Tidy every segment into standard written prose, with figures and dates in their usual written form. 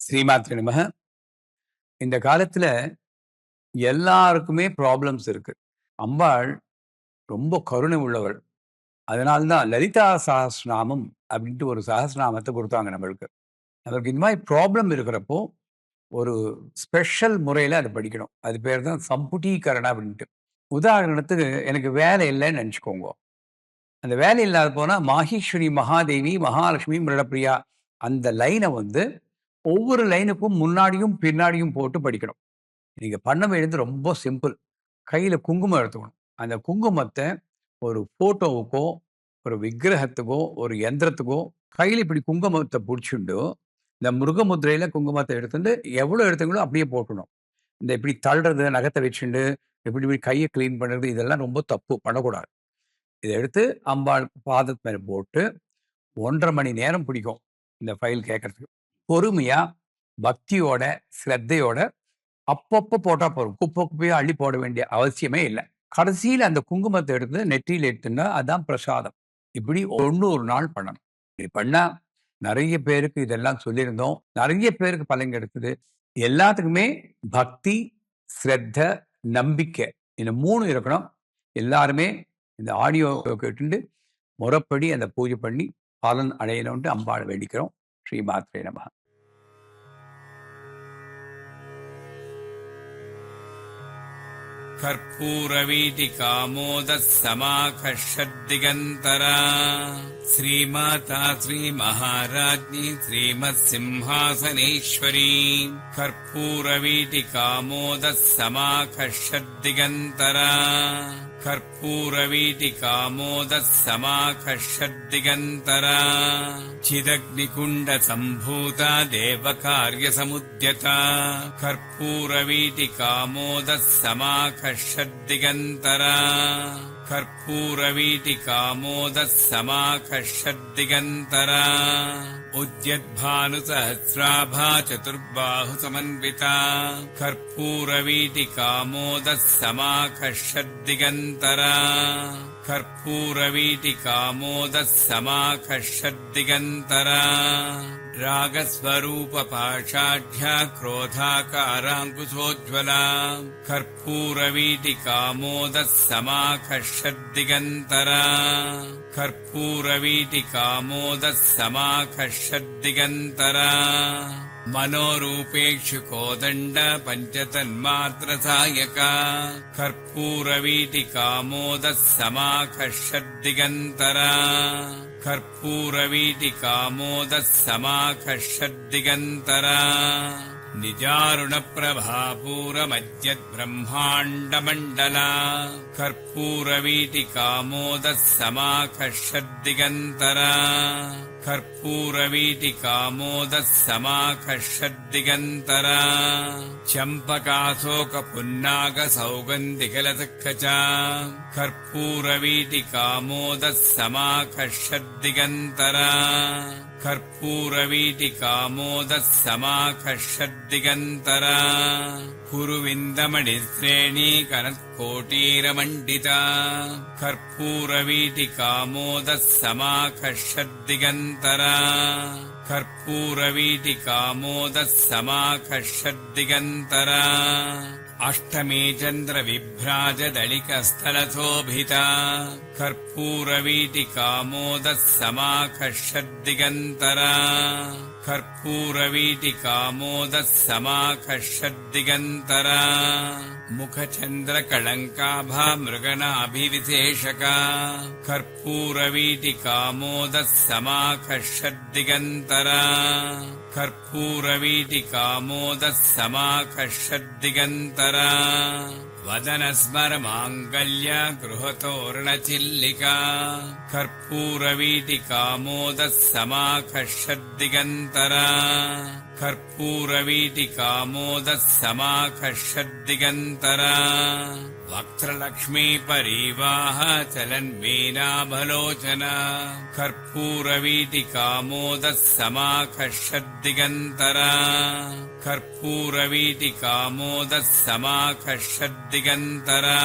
ஸ்ரீமாத்ரே நமஹ. இந்த காலத்துல எல்லாருக்குமே ப்ராப்ளம்ஸ் இருக்கு. அம்பாள் ரொம்ப கருணை உள்ளவள். அதனால்தான் லலிதா சஹஸ்ரநாமம் அப்படின்ட்டு ஒரு சஹஸ்ரநாமத்தை கொடுத்தாங்க நம்மளுக்கு. நம்மளுக்கு இந்த மாதிரி ப்ராப்ளம் இருக்கிறப்போ ஒரு ஸ்பெஷல் முறையில் அதை படிக்கணும். அது பேர் தான் சம்புட்டீகரணம் அப்படின்ட்டு. உதாரணத்துக்கு எனக்கு வேலை இல்லைன்னு நினச்சிக்கோங்க. அந்த வேலை இல்லாத போனால் மாஹீஸ்வரி மகாதேவி மகாலட்சுமி மிருடப்பிரியா அந்த லைனை ஒவ்வொரு லைனுக்கும் முன்னாடியும் பின்னாடியும் போட்டு படிக்கணும். நீங்க பண்ண வேண்டியது ரொம்ப சிம்பிள். கையில குங்குமம் எடுத்துக்கணும். அந்த குங்குமத்தை ஒரு ஃபோட்டோவுக்கோ, ஒரு விக்கிரகத்துக்கோ, ஒரு யந்திரத்துக்கோ கையில இப்படி குங்குமத்தை புடிச்சுண்டு, இந்த மிருகமுத்திரையில குங்குமத்தை எடுத்துட்டு எவ்வளோ எடுத்தீங்களோ அப்படியே போட்டுடணும். இந்த இப்படி தள்ளுறது, நகத்தை வச்சுண்டு, இப்படி இப்படி கையை கிளீன் பண்ணுறது இதெல்லாம் ரொம்ப தப்பு. பண்ணக்கூடாது. இதை எடுத்து அம்பாள் பாதத்து மேல போட்டு 1½ மணி நேரம் பிடிக்கும் இந்த ஃபைல் கேட்கறதுக்கு. பொறுமையா, பக்தியோட, ஸ்ரத்தையோட அப்பப்போ போட்டா போதும். குப்பை குப்பையா அள்ளி போட வேண்டிய அவசியமே இல்லை. கடைசியில் அந்த குங்குமத்தை எடுத்து நெற்றியில் எடுத்துன்னா அதான் பிரசாதம். இப்படி 100 நாள் பண்ணணும். இப்படி பண்ணா நிறைய பேருக்கு இதெல்லாம் சொல்லியிருந்தோம். நிறைய பேருக்கு பலன் கிடைத்தது. எல்லாத்துக்குமே பக்தி, ஸ்ரத்த, நம்பிக்கை இந்த 3 இருக்கணும். எல்லாருமே இந்த ஆடியோ கேட்டுண்டு முறைப்படி அந்த பூஜை பண்ணி பலன் அடையணும்ட்டு அம்பாளை வேண்டிக்கிறோம். ஸ்ரீமாத்ரே நமஹ. कर्पूरवीटिकामोदः समाकर्षद्दिगन्तरा श्रीमाता श्रीमहाराज्ञी श्रीमत्सिंहासनेश्वरी कर्पूरवीटिकामोदः समाकर्षद्दिगन्तरा कर्पूरवीटिकामोदः समाकर्षद्दिगन्तरा चिदग्निकुण्डसम्भूता देवकार्यसमुद्यता कर्पूरवीटिकामोदः समाकर्षद्दिगन्तरा कर्पूरवीटिकामोदः समाकर्षद्दिगन्तरा उद्यद्भानुसहस्राभा चतुर्बाहुसमन्विता कर्पूरवीटिकामोदः समाकर्षद्दिगन्तरा कर्पूरवीटिकामोदः समाकर्षद्दिगन्तरा रागस्वरूपपाषाढ्या क्रोधाकाराङ्कुशोज्ज्वला कर्पूरवीटिकामोदः समाकर्षद्दिगन्तरा कर्पूरवीटिकामोदः समाकर्षद्दिगन्तरा मनोरूपेक्षु कोदण्ड पञ्चतन्मात्रसायका कर्पूरवीटिकामोदः समाकर्षद्दिगन्तरा कर्पूरवीटिकामोदः समाकर्षद्दिगन्तरा निजारुणप्रभापूरमज्जद्ब्रह्माण्डमण्डला कर्पूरवीटिकामोदः समाकर्षद्दिगन्तरा कर्पूरवीटिकामोदः समाकर्षद्दिगन्तरा चम्पकाशोकपुन्नागसौगन्धिकलसक्खचा कर्पूरवीटिकामोदः समाकर्षद्दिगन्तरा कर्पूरवीटिकामोदः समाकर्षद्दिगन्तरा कुरुविन्दमणिश्रेणी कनत्कोटीरमण्डिता कर्पूरवीटिकामोदः समाकर्षद्दिगन्तरा कर्पूरवीटिकामोदः समाकर्षद्दिगन्तरा अष्टमी चन्द्रविभ्राजदलिकस्थलशोभिता कर्पूरवीटिकामोदः समाकर्षद्दिगन्तरा कर्पूरवीटिकामोदः समाकर्षद्दिगन्तरा मुखचन्द्रकलङ्काभा मृगनाभिविशेषका कर्पूरवीटिकामोदः समाकर्षद्दिगन्तरा कर्पूरवीटिकामोदः समाकर्षद्दिगन्तरा वदनस्मरमाङ्गल्य गृहतोरणचिल्लिका कर्पूरवीटिकामोदः समाकर्षद्दिगन्तरा कर्पूरवीटिकामोदः समाकर्षद्दिगन्तरा वक्त्रलक्ष्मी परीवाह चलन्मीनाभलोचना कर्पूरवीटिकामोदः समाकर्षद्दिगन्तरा कर्पूरवीटिकामोदः समाकर्षद्दिगन्तरा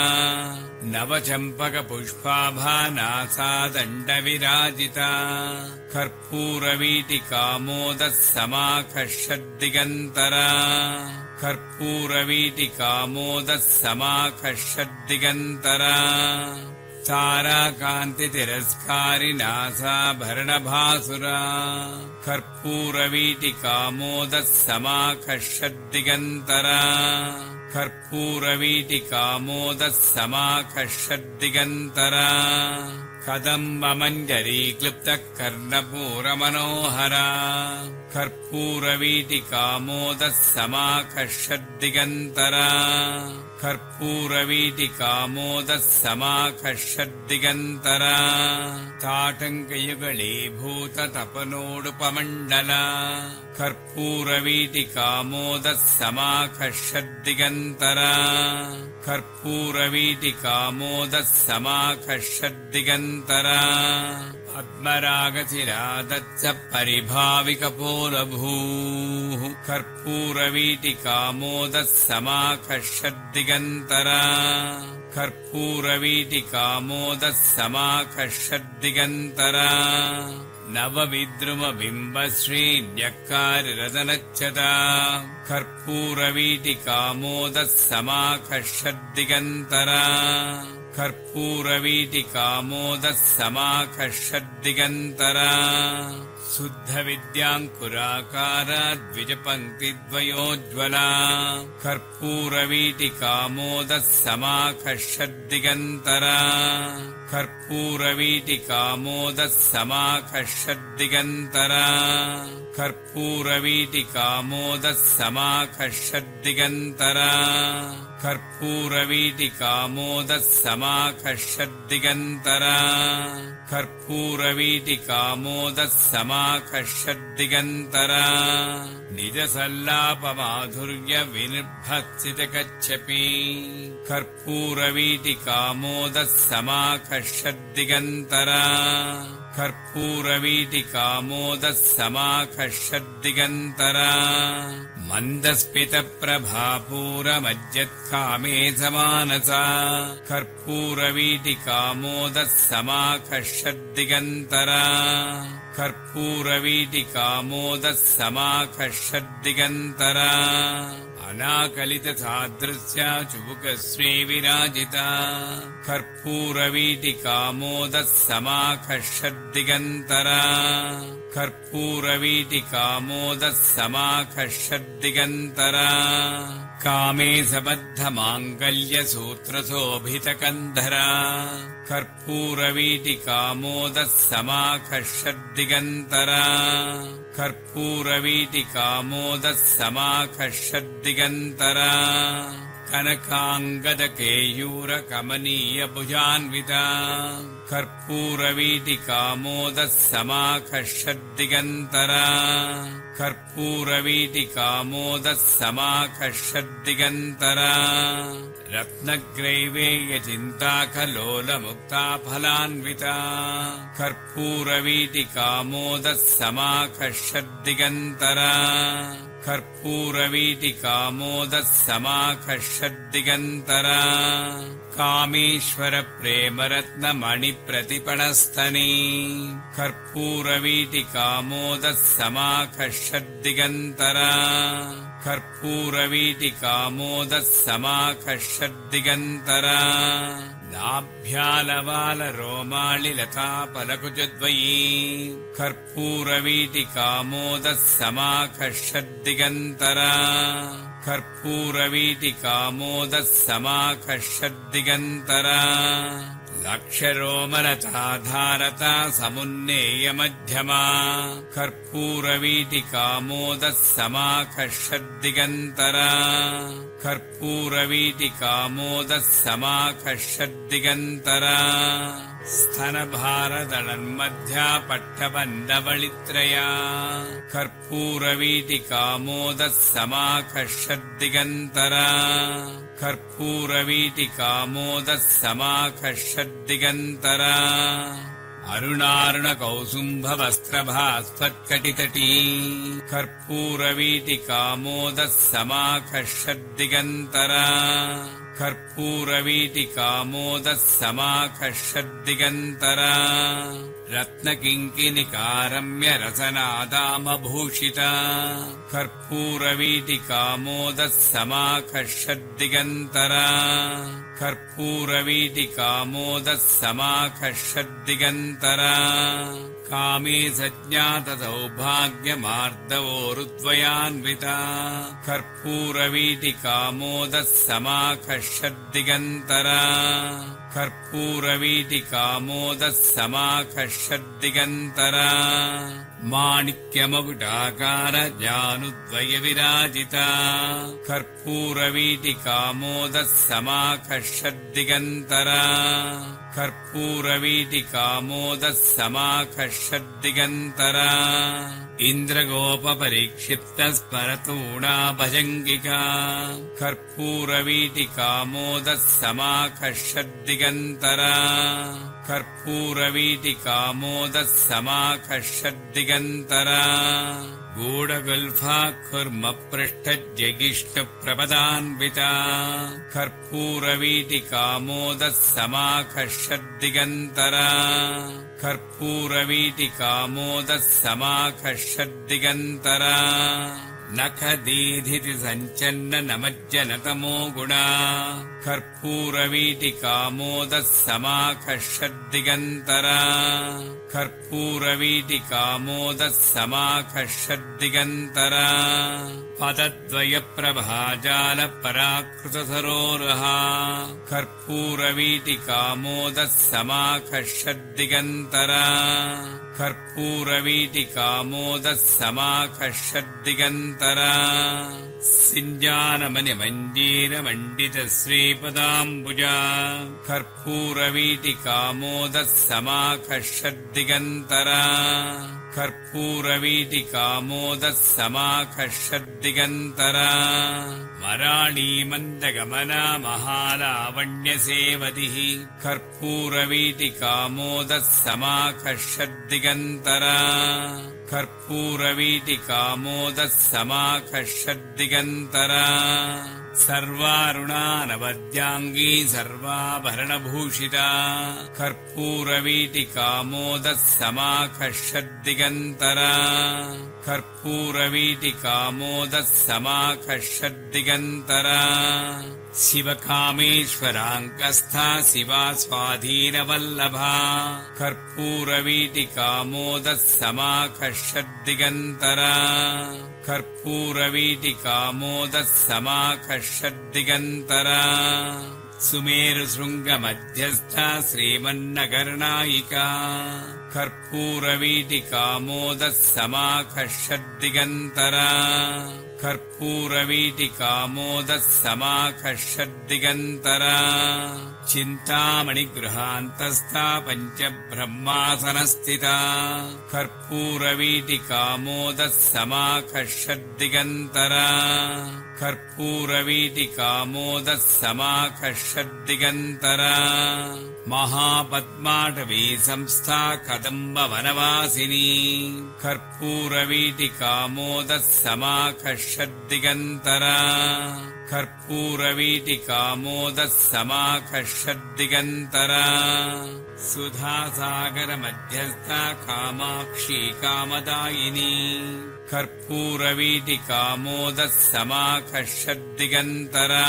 नवचम्पकपुष्पाभा नासादण्डविराजिता कर्पूरवीटिकामोदः समाकर्षद्दिगन्तरा कर्पूरवीटिकामोदः समाकर्षद्दिगन्तरा ताराकान्तितिरस्कारिनासाभरणभासुरा कर्पूरवीटिकामोदः समाकर्षद्दिगन्तरा कर्पूरवीटिकामोदः समाकर्षद्दिगन्तरा कदम्बमञ्जरीक्लुप्तः कर्णपूरमनोहरा कर्पूरवीटिकामोदः समाकर्षद्दिगन्तरा कर्पूरवीटिकामोदः समाकर्षद्दिगन्तरा ताटङ्कयुगलीभूततपनोडुपमण्डला कर्पूरवीटिकामोदः समाकर्षद्दिगन्तरा कर्पूरवीटिकामोदः समाकर्षद्दिगन्तरा पद्मरागशिरादच्च परिभाविकपोलभूः कर्पूरवीटिकामोदः समाकर्षद्दिगन्तरा कर्पूरवीटिकामोदः समाकर्षद्दिगन्तरा नवविद्रुमबिम्बश्रीन्यक्कारिरदनच्छदा कर्पूरवीटिकामोदः समाकर्षद्दिगन्तरा कर्पूरवीटिकामोदः समाकर्षद्दिगन्तरा शुद्धविद्याङ्कुराकारा द्विजपङ्क्तिद्वयोज्ज्वला कर्पूरवीटिकामोदः समाकर्षद्दिगन्तरा कर्पूरवीटिकामोदः समाकर्षद्दिगन्तरा कर्पूरवीटिकामोदः समाकर्षद्दिगन्तरा कर्पूरवीटिकामोदः समाकर्षद्दिगन्तरा कर्पूरवीटिकामोदः समाकर्षद्दिगन्तरा निजसल्लापमाधुर्यविनिर्भत्सितकच्छपि कर्पूरवीटिकामोदः समाकर्षद्दिगन्तरा कर्पूरवीटिकामोदः समाकर्षद्दिगन्तरा मन्दस्मितप्रभापूरमज्जत्कामे समानसा कर्पूरवीटिकामोदः समाकर्षद्दिगन्तरा कर्पूरवीटिकामोदः समाकर्षद्दिगन्तरा अनाकलितसादृश्या चुबुकश्रीविराजिता कर्पूरवीटिकामोदः समाकर्षद्दिगन्तरा कर्पूरवीटिकामोदः समाकर्षद्दिगन्तरा कामे सबद्धमाङ्गल्यसूत्रशोभितकन्धरा कर्पूरवीटिकामोदः समाकर्षद्दिगन्तरा कर्पूरवीटिकामोदः समाकर्षद्दिगन्तरा कनकाङ्गदकेयूरकमनीयभुजान्विता कर्पूरवीटिकामोदः समाकर्षद्दिगन्तरा कर्पूरवीटिकामोदः समाकर्षद्दिगन्तरा रत्नग्रैवेयचिन्ताकलोलमुक्ताफलान्विता कर्पूरवीटिकामोदः समाकर्षद्दिगन्तरा कर्पूरवीटिकामोदः समाकर्षद्दिगन्तरा कामेश्वरप्रेमरत्नमणिप्रतिपणस्तनी कर्पूरवीटिकामोदः समाकर्षद्दिगन्तरा कर्पूरवीटिकामोदः समाकर्षद्दिगन्तरा नाभ्यालवालरोमालिलतापलकुचद्वयी कर्पूरवीटिकामोदः समाकर्षद्दिगन्तरा कर्पूरवीटिकामोदः समाकर्षद्दिगन्तरा लक्षरोमलताधारता समुन्नेयमध्यमा कर्पूरवीटिकामोदः समाकर्षद्दिगन्तरा कर्पूरवीटिकामोदः समाकर्षद्दिगन्तरा स्तनभारदलन्मध्या पट्टबन्धवलित्रया कर्पूरवीटिकामोदः समाकर्षद्दिगन्तरा कर्पूरवीटिकामोदः समाकर्षद्दिगन्तरा अरुणारुणकौसुम्भवस्त्रभास्त्वत्कटितटी कर्पूरवीटिकामोदः समाकर्षद्दिगन्तरा कर्पूरवीटिकामोदः समाकर्षद्दिगन्तरा रत्नकिङ्किनिकारम्य रसनादामभूषिता कर्पूरवीटिकामोदः समाकर्षद्दिगन्तरा कर्पूरवीटिकामोदः समाकर्षद्दिगन्तरा कामे सज्ञातसौभाग्यमार्दवोरुद्वयान्विता कर्पूरवीटिकामोदः समाकर्षद्दिगन्तरा कर्पूरवीटिकामोदः समाकर्षद्दिगन्तरा माणिक्यमकुटाकार जानुद्वयविराजिता कर्पूरवीटिकामोदः समाकर्षद्दिगन्तरा कर्पूरवीटिकामोदः समाकर्षद्दिगन्तरा इन्द्रगोपपरीक्षिप्तस्मरतूणा भजङ्गिका कर्पूरवीटिकामोदः समाकर्षद्दिगन्तरा कर्पूरवीटिकामोदः समाकर्षद्दिगन्तरा गूढगुल्फाकुर्मपृष्ठज्यगिष्टप्रपदान्विता कर्पूरवीटिकामोदः समाकर्षद्दिगन्तरा कर्पूरवीटिकामोदः समाकर्षद्दिगन्तरा नखदीधिति सञ्चन्न नमज्जनतमो गुणा कर्पूरवीटिकामोदः समाकर्षद्दिगन्तरा कर्पूरवीटिकामोदः समाकर्षद्दिगन्तरा पदद्वयप्रभाजालपराकृतसरोरहा कर्पूरवीटिकामोदः समाकर्षद्दिगन्तरा कर्पूरवीटिकामोदः समाकर्षद्दिगन्तरा सिञ्जानमणिमञ्जीरमण्डितश्रीपदाम्बुजा कर्पूरवीटिकामोदः समाकर्षद्दिगन्तरा कर्पूरवीटिकामोदः समाकर्षद्दिगन्तरा मराळीमन्दगमना महालावण्यसेवतिः कर्पूरवीटिकामोदः समाकर्षद्दिगन्तरा कर्पूरवीटिकामोदः समाकर्षद्दिगन्तरा सर्वारुणानवद्याङ्गी सर्वाभरणभूषिता कर्पूरवीटिकामोदः समाकर्षद्दिगन्तरा कर्पूरवीटिकामोदः समाकर्षद्दिगन्तरा शिवकामेश्वराङ्कस्था शिवा स्वाधीनवल्लभा कर्पूरवीटिकामोदः समाकर्षद्दिगन्तरा कर्पूरवीटिकामोदः समाकर्षद्दिगन्तरा सुमेरुशृङ्गमध्यस्था श्रीमन्नगरनायिका कर्पूरवीटिकामोदः समाकर्षद्दिगन्तरा कर्पूरवीटिकामोदः समाकर्षद्दिगन्तरा चिन्तामणिगृहान्तस्था पञ्चब्रह्मासनस्थिता कर्पूरवीटिकामोदः समाकर्षद्दिगन्तरा कर्पूरवीटिकामोदः समाकर्षद्दिगन्तरा महापद्माटवी संस्था कदम्बवनवासिनी कर्पूरवीटिकामोदः समाकर्षद्दिगन्तरा कर्पूरवीटिकामोदः समाकर्षद्दिगन्तरा सुधासागरमध्यस्था कामाक्षी कामदायिनी कर्पूरवीटिकामोदः समाकर्षद्दिगन्तरा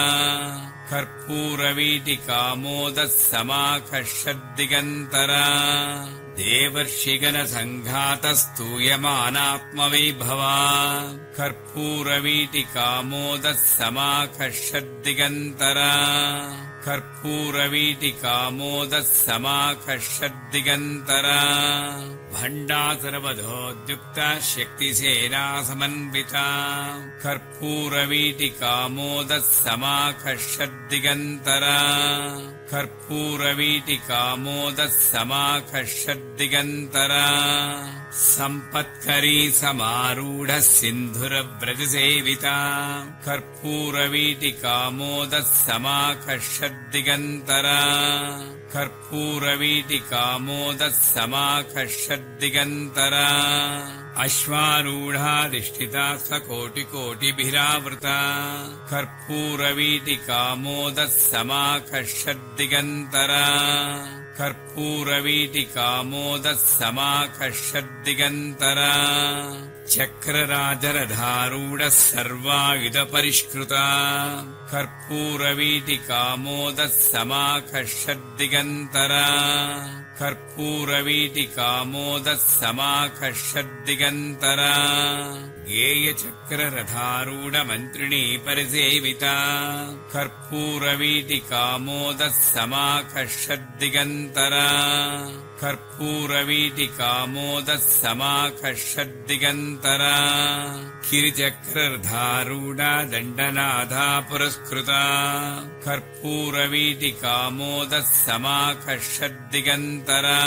कर्पूरवीटिकामोदः समाकर्षद्दिगन्तरा देवर्षिगणसङ्घातस्तूयमानात्मवैभवा कर्पूरवीटिकामोदः समाकर्षद्दिगन्तरा कर्पूरवीटिकामोदः समाकर्षद्दिगन्तरा भण्डासुरवधोद्युक्ता शक्तिसेना समन्विता कर्पूरवीटिकामोदः समाकर्षद्दिगन्तरा कर्पूरवीटिकामोदः समाकर्षद्दिगन्तरा सम्पत्करी समारूढः सिन्धुरव्रजसेविता कर्पूरवीटिकामोदः समाकर्षद्दिगन्तरा कर्पूरवीटिकामोदः समाकर्षद्दिगन्तरा अश्वारूढाधिष्ठिता स्वकोटिकोटिभिरावृता कर्पूरवीटिकामोदः समाकर्षद्दिगन्तरा कर्पूरवीटिकामोदः समाकर्षद्दिगन्तरा चक्रराजरधारूढः सर्वायुधपरिष्कृता कर्पूरवीटिकामोदः समाकर्षद्दिगन्तरा कर्पूरवीटिकामोदः समाकर्षद्दिगन्तरा गेयचक्ररथारूढमन्त्रिणी परिसेविता कर्पूरवीटिकामोदः समाकर्षद्दिगन्तरा कर्पूरवीटिकामोदः समाकर्षद्दिगन्तरा गिरिचक्रधारूढा दण्डनाथा पुरस्कृता कर्पूरवीटिकामोदः समाकर्षद्दिगन्तरा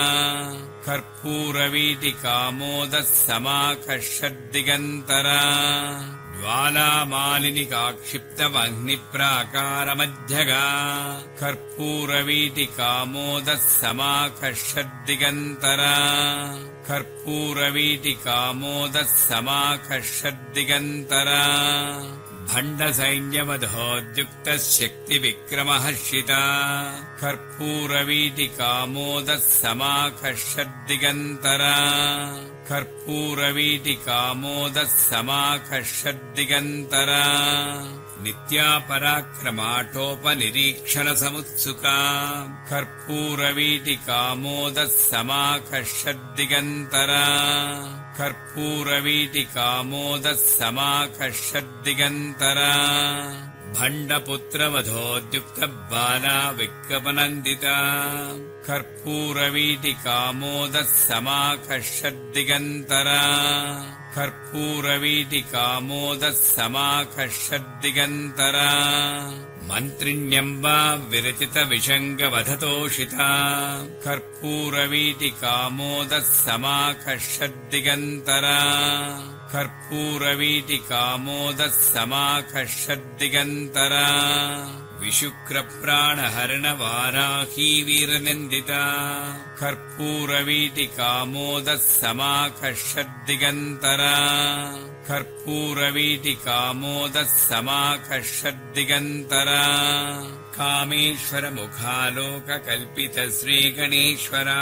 कर्पूरवीटिकामोदः समाकर्षद्दिगन्तरा ज्वालामालिनिकाक्षिप्तमग्निप्राकारमध्यगा कर्पूरवीटिकामोदः समाकर्षद्दिगन्तरा कर्पूरवीटिकामोदः समाकर्षद्दिगन्तरा भण्डसैन्यवधोद्युक्तः शक्तिविक्रमहर्षिता कर्पूरवीटिकामोदः समाकर्षद्दिगन्तरा कर्पूरवीटिकामोदः समाकर्षद्दिगन्तरा नित्यापराक्रमाटोपनिरीक्षणसमुत्सुका कर्पूरवीटिकामोदः समाकर्षद्दिगन्तरा कर्पूरवीटिकामोदः समाकर्षद्दिगन्तरा भण्डपुत्रवधोद्युक्तबाला विक्रमनन्दिता कर्पूरवीटिकामोदः समाकर्षद्दिगन्तरा कर्पूरवीटिकामोदः समाकर्षद्दिगन्तरा मन्त्रिण्यम्बा विरचितविशङ्गवधतोषिता कर्पूरवीटिकामोदः समाकर्षद्दिगन्तरा कर्पूरवीटिकामोदः समाकर्षद्दिगन्तरा विशुक्रप्राणहरणवाराही वीरनन्दिता कर्पूरवीटिकामोदः समाकर्षद्दिगन्तरा कर्पूरवीटिकामोदः समाकर्षद्दिगन्तरा कामेश्वरमुखालोककल्पितश्रीगणेश्वरा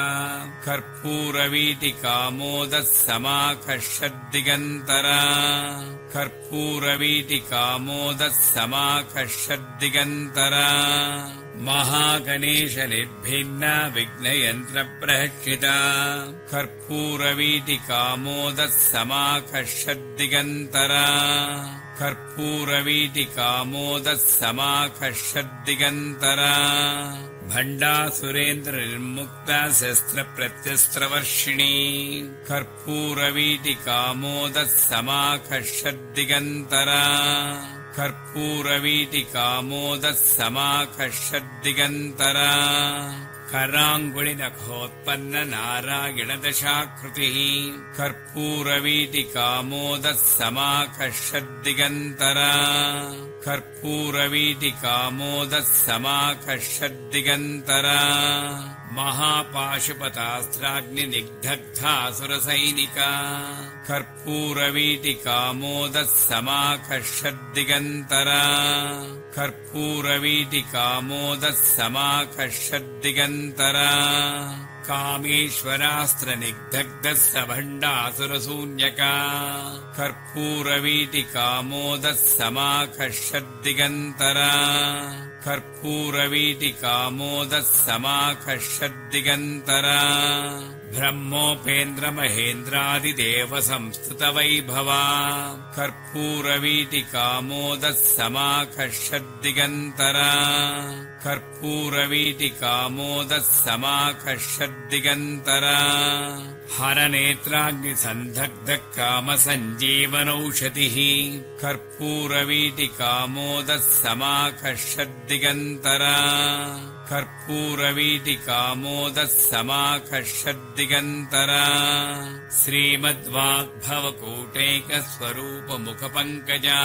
कर्पूरवीटिकामोदः समाकर्षद्दिगन्तरा कर्पूरवीटिकामोदः समाकर्षद्दिगन्तरा महागणेशनिर्भिन्ना विघ्नयन्त्रप्रहर्षिता कर्पूरवीटिकामोदः समाकर्षद्दिगन्तरा कर्पूरवीटिकामोदः समाकर्षद्दिगन्तरा भण्डासुरेन्द्रनिर्मुक्ता शस्त्रप्रत्यस्त्रवर्षिणी कर्पूरवीटिकामोदः समाकर्षद्दिगन्तरा कर्पूरवीटिकामोदः समाकर्षद्दिगन्तरा कराङ्गुलिनखोत्पन्ननारायणदशाकृतिः कर्पूरवीटिकामोदः समाकर्षद्दिगन्तरा कर्पूरवीटिकामोदः समाकर्षद्दिगन्तरा महापाशुपतास्त्राग्निनिग्धग्धासुरसैनिका कर्पूरवीटिकामोदः समाकर्षद्दिगन्तरा कर्पूरवीटिकामोदः समाकर्षद्दिगन्तरा कामेश्वरास्त्रनिग्धग्धः सभण्डासुरशून्यका कर्पूरवीटिकामोदः समाकर्षद्दिगन्तरा कर्पूरवीटिकामोदः समाकर्षद्दिगन्तरा ब्रह्मोपेन्द्रमहेन्द्रादिदेवसंस्तुतवैभवा कर्पूरवीटिकामोदः समाकर्षद्दिगन्तरा कर्पूरवीटिकामोदः समाकर्षद्दिगन्तरा हरनेत्राग्निसन्धग्धः कामसञ्जीवनौषधिः कर्पूरवीटिकामोदः समाकर्षद्दिगन्तरा कर्पूरवीटिकामोदः समाकर्षद्दिगन्तरा श्रीमद्वाग्भवकूटैकस्वरूपमुखपङ्कजा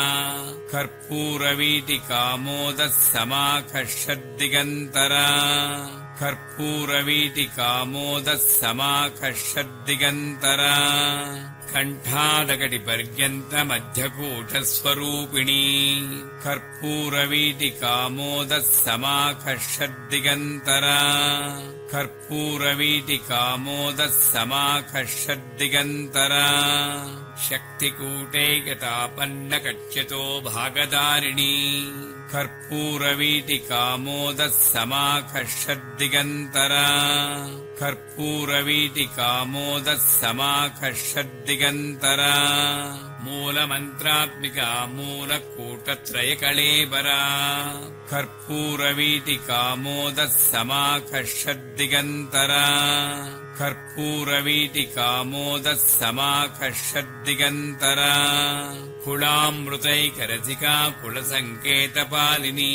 कर्पूरवीटिकामोदः समाकर्षद्दिगन्तरा कर्पूरवीटिकामोदः समाकर्षद्दिगन्तरा स्कण्ठादकटिपर्यन्तमध्यकूटस्वरूपिणी कर्पूरवीटिकामोदः समाकर्षद्दिगन्तरा कर्पूरवीटिकामोदः समाकर्षद्दिगन्तरा शक्तिकूटे गतापन्नकच्यतो भागधारिणी कर्पूरवीटिकामोदः समाकर्षद्दिगन्तरा कर्पूरवीटिकामोदः समाकर्षद्दिगन्तरा मूलमन्त्रात्मिका मूलकूटत्रयकळेबरा कर्पूरवीटिकामोदः समाकर्षद्दिगन्तरा कर्पूरवीटिकामोदः समाकर्षद्दिगन्तरा कुलामृतैकरसिका कुलसङ्केतपालिनी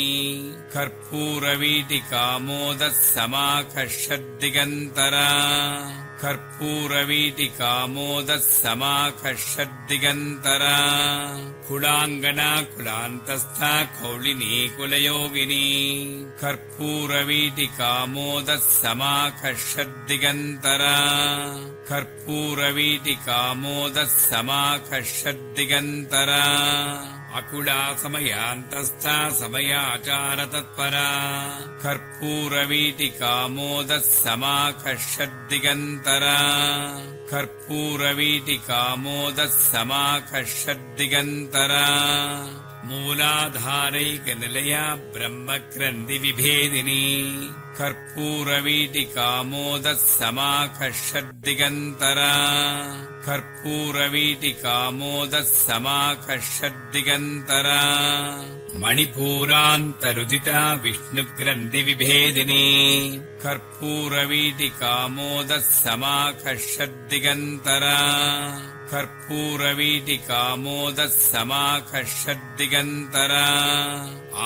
कर्पूरवीटिकामोदः समाकर्षद्दिगन्तरा कर्पूरवीटिकामोदः समाकर्षद्दिगन्तरा कुलाङ्गना कुलान्तस्था कौलिनी कुलयोगिनी कर्पूरवीटिकामोदः समाकर्षद्दिगन्तरा कर्पूरवीटिकामोदः समाकर्षद्दिगन्तरा अकुला समयान्तस्था समयाचारतत्परा कर्पूरवीटिकामोदः समाकर्षद्दिगन्तरा कर्पूरवीटिकामोदः समाकर्षद्दिगन्तरा मूलाधारैकनिलया ब्रह्मग्रन्थिविभेदिनी कर्पूरवीटिकामोदः समाकर्षद्दिगन्तरा कर्पूरवीटिकामोदः समाकर्षद्दिगन्तरा मणिपूरान्तरुदिता विष्णुग्रन्थिविभेदिनी कर्पूरवीटिकामोदः समाकर्षद्दिगन्तरा कर्पूरवीटिकामोदः समाकर्षद्दिगन्तरा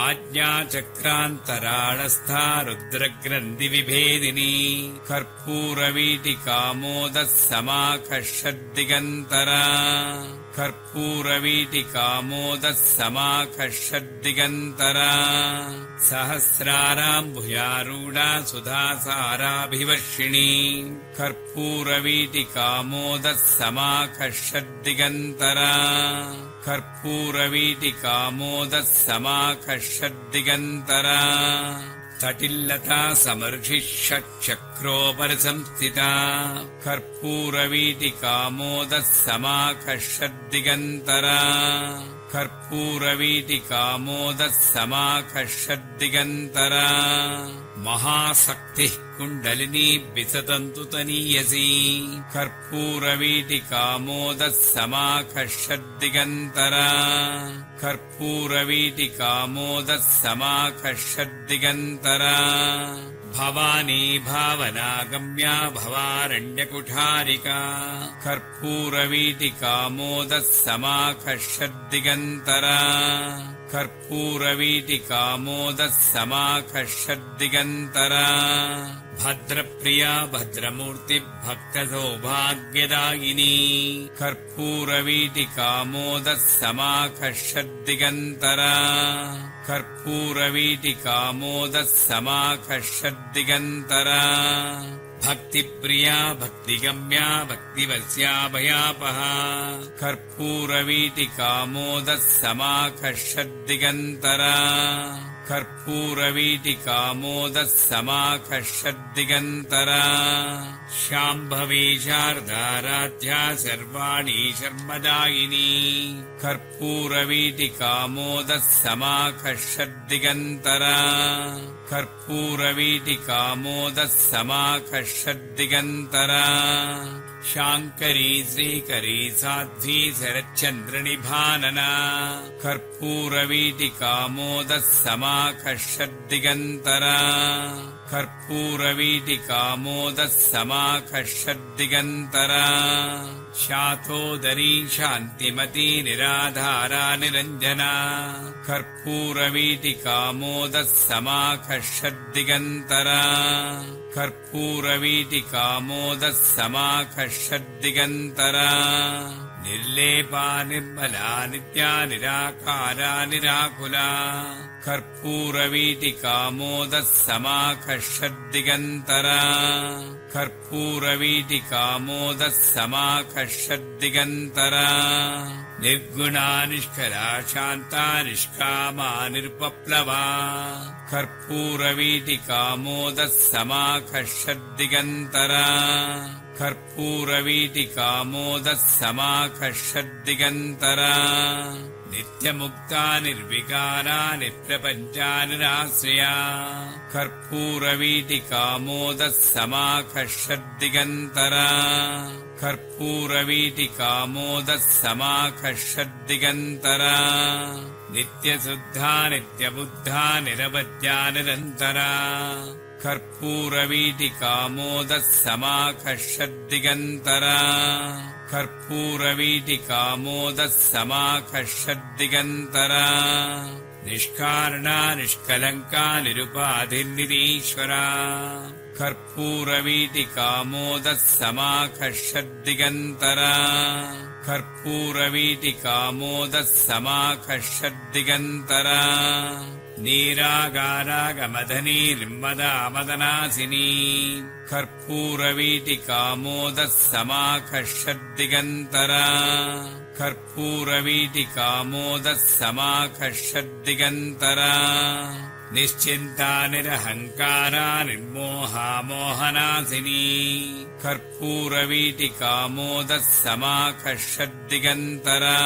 आज्ञाचक्रान्तराळस्था रुद्रग्रन्थिविभेदिनी कर्पूरवीटिकामोदः समाकर्षद्दिगन्तरा कर्पूरवीटिकामोदः समाकर्षद्दिगन्तरा सहस्राराम्भुजारूढा सुधासाराभिवर्षिणी कर्पूरवीटिकामोदः समाकर्षद्दिगन्तरा कर्पूरवीटिकामोदः समाकर्षद्दिगन्तरा तटिल्लता समर्षिः षट्चक्रोपरिसंस्थिता कर्पूरवीटिकामोदः समाकर्षद्दिगन्तरा कर्पूरवीटिकामोदः समाकर्षद्दिगन्तरा महाशक्तिः कुण्डलिनी विसतन्तु तनीयसी कर्पूरवीटिकामोदः समाकर्षद्दिगन्तरा कर्पूरवीटिकामोदः समाकर्षद्दिगन्तरा भवानी भावनागम्या भवारण्यकुठारिका कर्पूरवीटिकामोदः समाकर्षद्दिगन्तरा कर्पूरवीटिकामोदः समाकर्षद्दिगन्तरा भद्रप्रिया भद्रमूर्ति भक्तसौभाग्यदायिनी कर्पूरवीटिकामोदः समाकर्षद्दिगन्तरा कर्पूरवीटिकामोदः समाकर्षद्दिगन्तरा भक्तिप्रिया भक्तिगम्या भक्तिवस्या भयापहा कर्पूरवीटिकामोदः समाकर्षद्दिगन्तरा कर्पूरवीटिकामोदः समाकर्षद्दिगन्तरा शाम्भवी शारदाराध्या सर्वाणि शर्मदायिनी कर्पूरवीटिकामोदः समाकर्षद्दिगन्तरा कर्पूरवीटिकामोदः समाकर्षद्दिगन्तरा शाङ्करी श्रीकरी साध्वी शरच्चन्द्रनिभानना कर्पूरवीटिकामोदः समाकर्षद्दिगन्तरा कर्पूरवीटिकामोदः समाकर्षद्दिगन्तरा शातोदरी शान्तिमती निराधारा निरञ्जना कर्पूरवीटिकामोदः समाकर्षद्दिगन्तरा कर्पूरवीटिकामोदः समाकर्षद्दिगन्तरा निर्लेपा निर्मला नित्या निराकारा निराकुला कर्पूरवीटिका मोदः समाकर्षद्दिगन्तरा कर्पूरवीटिका मोदः समाकर्षद्दिगन्तरा निर्गुणा निष्कला शान्ता निष्कामा निर्पप्लवा कर्पूरवीटिका मोदः समाकर्षद्दिगन्तरा कर्पूरवीटिका मोदः समाकर्षद्दिगन्तरा नित्यमुक्ता निर्विकारा निप्रपञ्चा निराश्रया कर्पूरवीटिका मोदः समाकर्षद्दिगन्तरा कर्पूरवीटिका मोदः समाकर्षद्दिगन्तरा नित्यशुद्धा नित्यबुद्धा निरवद्या निरन्तरा कर्पूरवीटिका मोदः समाकर्षद्दिगन्तरा कर्पूरवीटिका मोदः समाकर्षद्दिगन्तरा निष्कारणा निष्कलङ्का निरुपाधिर्निरीश्वरा कर्पूरवीटिका मोदः समाकर्षद्दिगन्तरा कर्पूरवीटिका मोदः समाकर्षद्दिगन्तरा नीरागारागमदनीर्मदा मदनासिनी कर्पूरवीटिका मोदः समाकर्षद्दिगन्तरा कर्पूरवीटिका मोदः समाकर्षद्दिगन्तरा निश्चिन्ता निरहङ्कारा निर्मोहा मोहनासिनी कर्पूरवीटिका मोदः समाकर्षद्दिगन्तरा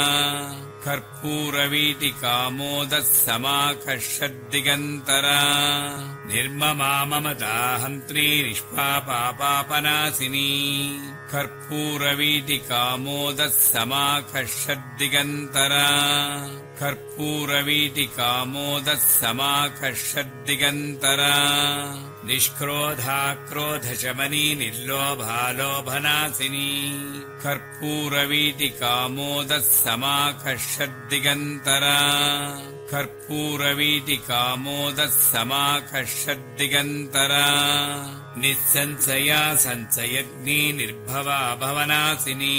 कर्पूरवीटिका मोदः समाकर्षद्दिगन्तरा निर्ममा ममता हन्त्री निष्पापा पापनाशिनी कर्पूरवीटिका मोदः समाकर्षद्दिगन्तरा कर्पूरवीटिका मोदः समाकर्षद्दिगन्तरा निष्क्रोधा क्रोधशमनी निर्लोभा लोभनाशिनी कर्पूरवीटिका मोदः समाकर्षद्दिगन्तरा कर्पूरवीटिका मोदः समाकर्षद्दिगन्तरा निःसंशया संशयग्नी निर्भवा भवनाशिनी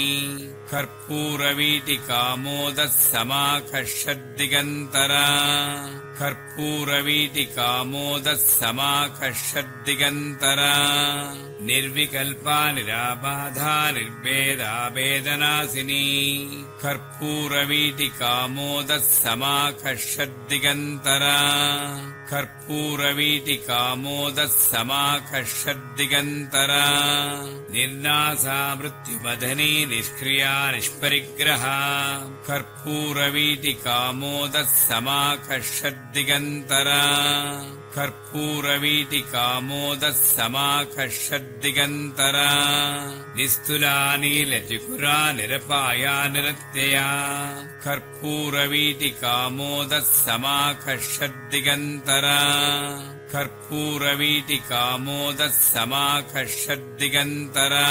कर्पूरवीटिका मोदः समाकर्षद्दिगन्तरा कर्पूरवीटिका मोदः समाकर्षद्दिगन्तरा निर्विकल्पा निराबाधा निर्भेदा वेदनाशिनी कर्पूरवीटिका मोदः समाकर्षद्दिगन्तरा कर्पूरवीटिका मोदः समाकर्षद्दिगन्तरा निर्नासा मृत्युमदनी निष्क्रिया निष्परिग्रहा कर्पूरवीटिका मोदः समाकर्षद्दिगन्तरा कर्पूरवीटिका मोदः समाकर्षद्दिगन्तरा निस्तुला नीलचिकुरा निरपाया निरत्यया कर्पूरवीटिका मोदः समाकर्षद्दिगन्तरा कर्पूरवीटिका मोदः समाकर्षद्दिगन्तरा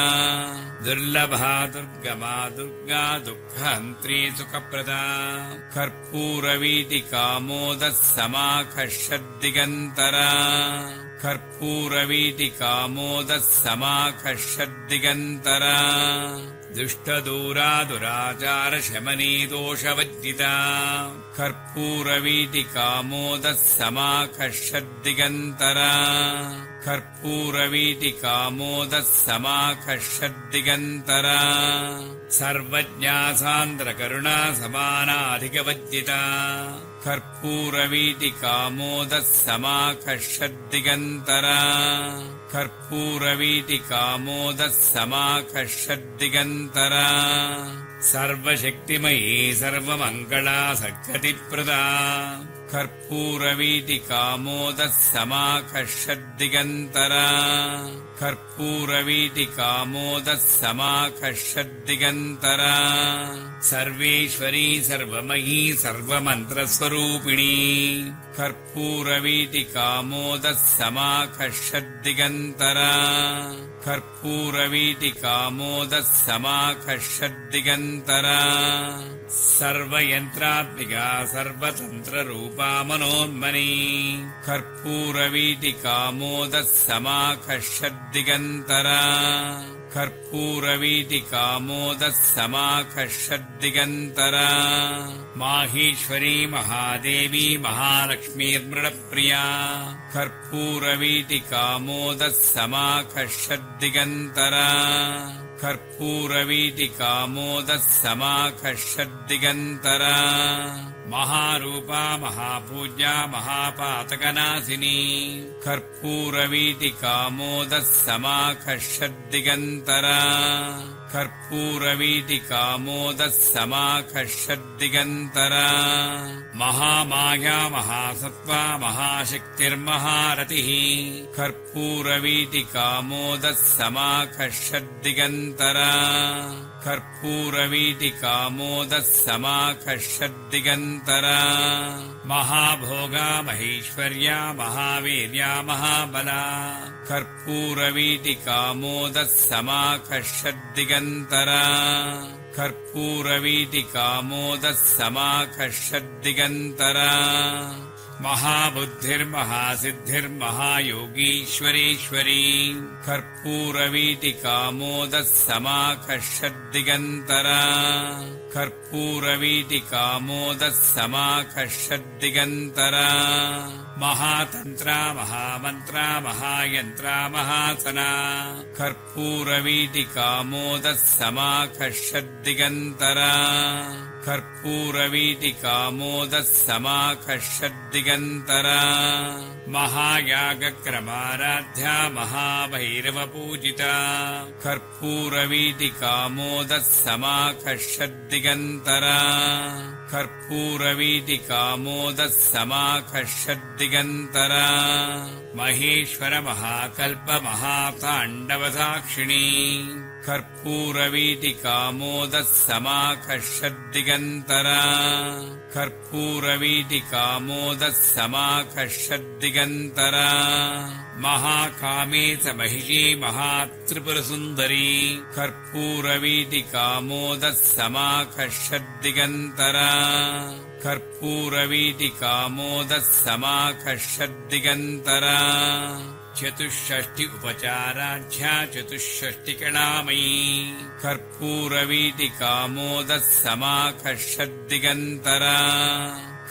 दुर्लभा दुर्गमा दुर्गा दुःखहन्त्री सुखप्रदा कर्पूरवीटिका मोदः समाकर्षद्दिगन्तरा कर्पूरवीटिका मोदः समाकर्षद्दिगन्तरा दुष्टदूरा दुराचार शमनी दोषवज्जिता कर्पूरवीटिका मोदः समाकर्षद्दिगन्तरा कर्पूरवीटिका मोदः समाकर्षद्दिगन्तरा सर्वज्ञा सान्द्रकरुणा समानाधिकवज्जिता कर्पूरवीटिका मोदः समाकर्षद्दिगन्तरा कर्पूरवीटिका मोदः समाकर्षद्दिगन्तरा सर्वशक्तिमयी सर्वमङ्गला सद्गतिप्रदा कर्पूरवीटिका मोदः समाकर्षद्दिगन्तरा कर्पूरवीटिका मोदः समाकर्षद्दिगन्तरा सर्वेश्वरी सर्वमयी सर्वमन्त्रस्वरूपिणी कर्पूरवीटिका मोदः समाकर्षद्दिगन्तरा कर्पूरवीटिका मोदः समाकर्षद्दिगन्तरा सर्वयन्त्रात्मिका सर्वतन्त्ररूपा मनोन्मनी कर्पूरवीटिका मोदः समाकर्षद्दिगन्तरा कर्पूरवीटिकामोदः समाकर्षद्दिगन्तरा माहेश्वरी महादेवी महालक्ष्मीर्मृडप्रिया कर्पूरवीटिकामोदः समाकर्षद्दिगन्तरा कर्पूरवीटिकामोदः समाकर्षद्दिगन्तरा महारूपा महापूज्या महापातकनाशिनी कर्पूरवीटिकामोदः समाकर्षद्दिगन्तरा कर्पूरवीटिकामोदः समाकर्षद्दिगन्तरा महामाया महासत्त्वा महाशक्तिर्महारतिः कर्पूरवीटिकामोदः समाकर्षद्दिगन्तरा कर्पूरवीटिकामोदः समाकर्षद्दिगन्तरा महाभोगा महेश्वर्या महावीर्या महाबला कर्पूरवीटिकामोदः समाकर्षद्दिगन्तरा कर्पूरवीटिकामोदः समाकर्षद्दिगन्तरा महाबुद्धिर्महासिद्धिर्महायोगीश्वरेश्वरी कर्पूरवीटिकामोदः समाकर्षद्दिगन्तरा कर्पूरवीटिकामोदः समाकर्षद्दिगन्तरा महातन्त्रा महामन्त्रा महायन्त्रा महासना कर्पूरवीटिकामोदः समाकर्षद्दिगन्तरा कर्पूरवीटिकामोदः समाकर्षद्दिगन्तरा महायागक्रमाराध्या महाभैरवपूजिता कर्पूरवीटिकामोदः समाकर्षद्दिगन्तरा कर्पूरवीटिकामोदः समाकर्षद्दिगन्तरा महेश्वर महाकल्प महाताण्डवसाक्षिणी कर्पूरवीटिकामोदः समाकर्षद्दिगन्तरा कर्पूरवीटिकामोदः समाकर्षद्दिगन्तरा महाकामे च महिषी महात्रिपुरसुन्दरी कर्पूरवीटिकामोदः समाकर्षद्दिगन्तरा कर्पूरवीटिकामोदः समाकर्षद्दिगन्तरा चतुष्षष्टि उपचाराढ्या चतुष्षष्टिकणामयी कर्पूरवीटिकामोदः समाकर्षद्दिगन्तरा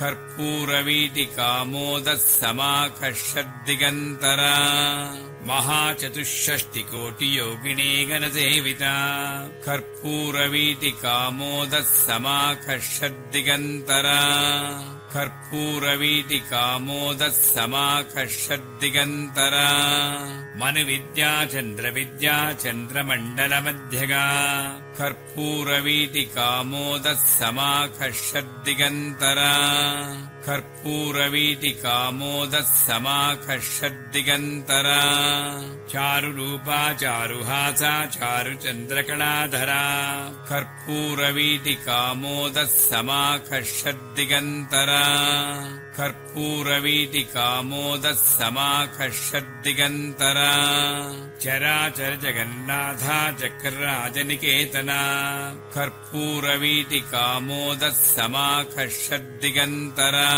कर्पूरवीटिकामोदः समाकर्षद्दिगन्तरा महाचतुष्षष्टिकोटियोगिनी गणसेविता कर्पूरवीटिकामोदः समाकर्षद्दिगन्तरा कर्पूरवीटिकामोदः समाकर्षद्दिगन्तरा मनुविद्या चन्द्रविद्या चन्द्रमण्डलमध्यगा कर्पूरवीटिकामोदः समाकर्षद्दिगन्तरा कर्पूरवीटिकामोदः समाकर्षद्दिगन्तरा चारुरूपा चारुहासा चारुचन्द्रकलाधरा कर्पूरवीटिकामोदः समाकर्षद्दिगन्तरा कर्पूरवीटिकामोदः समाकर्षद्दिगन्तरा चराचर जगन्नाथा चक्रराजनिकेतना कर्पूरवीटिकामोदः समाकर्षद्दिगन्तरा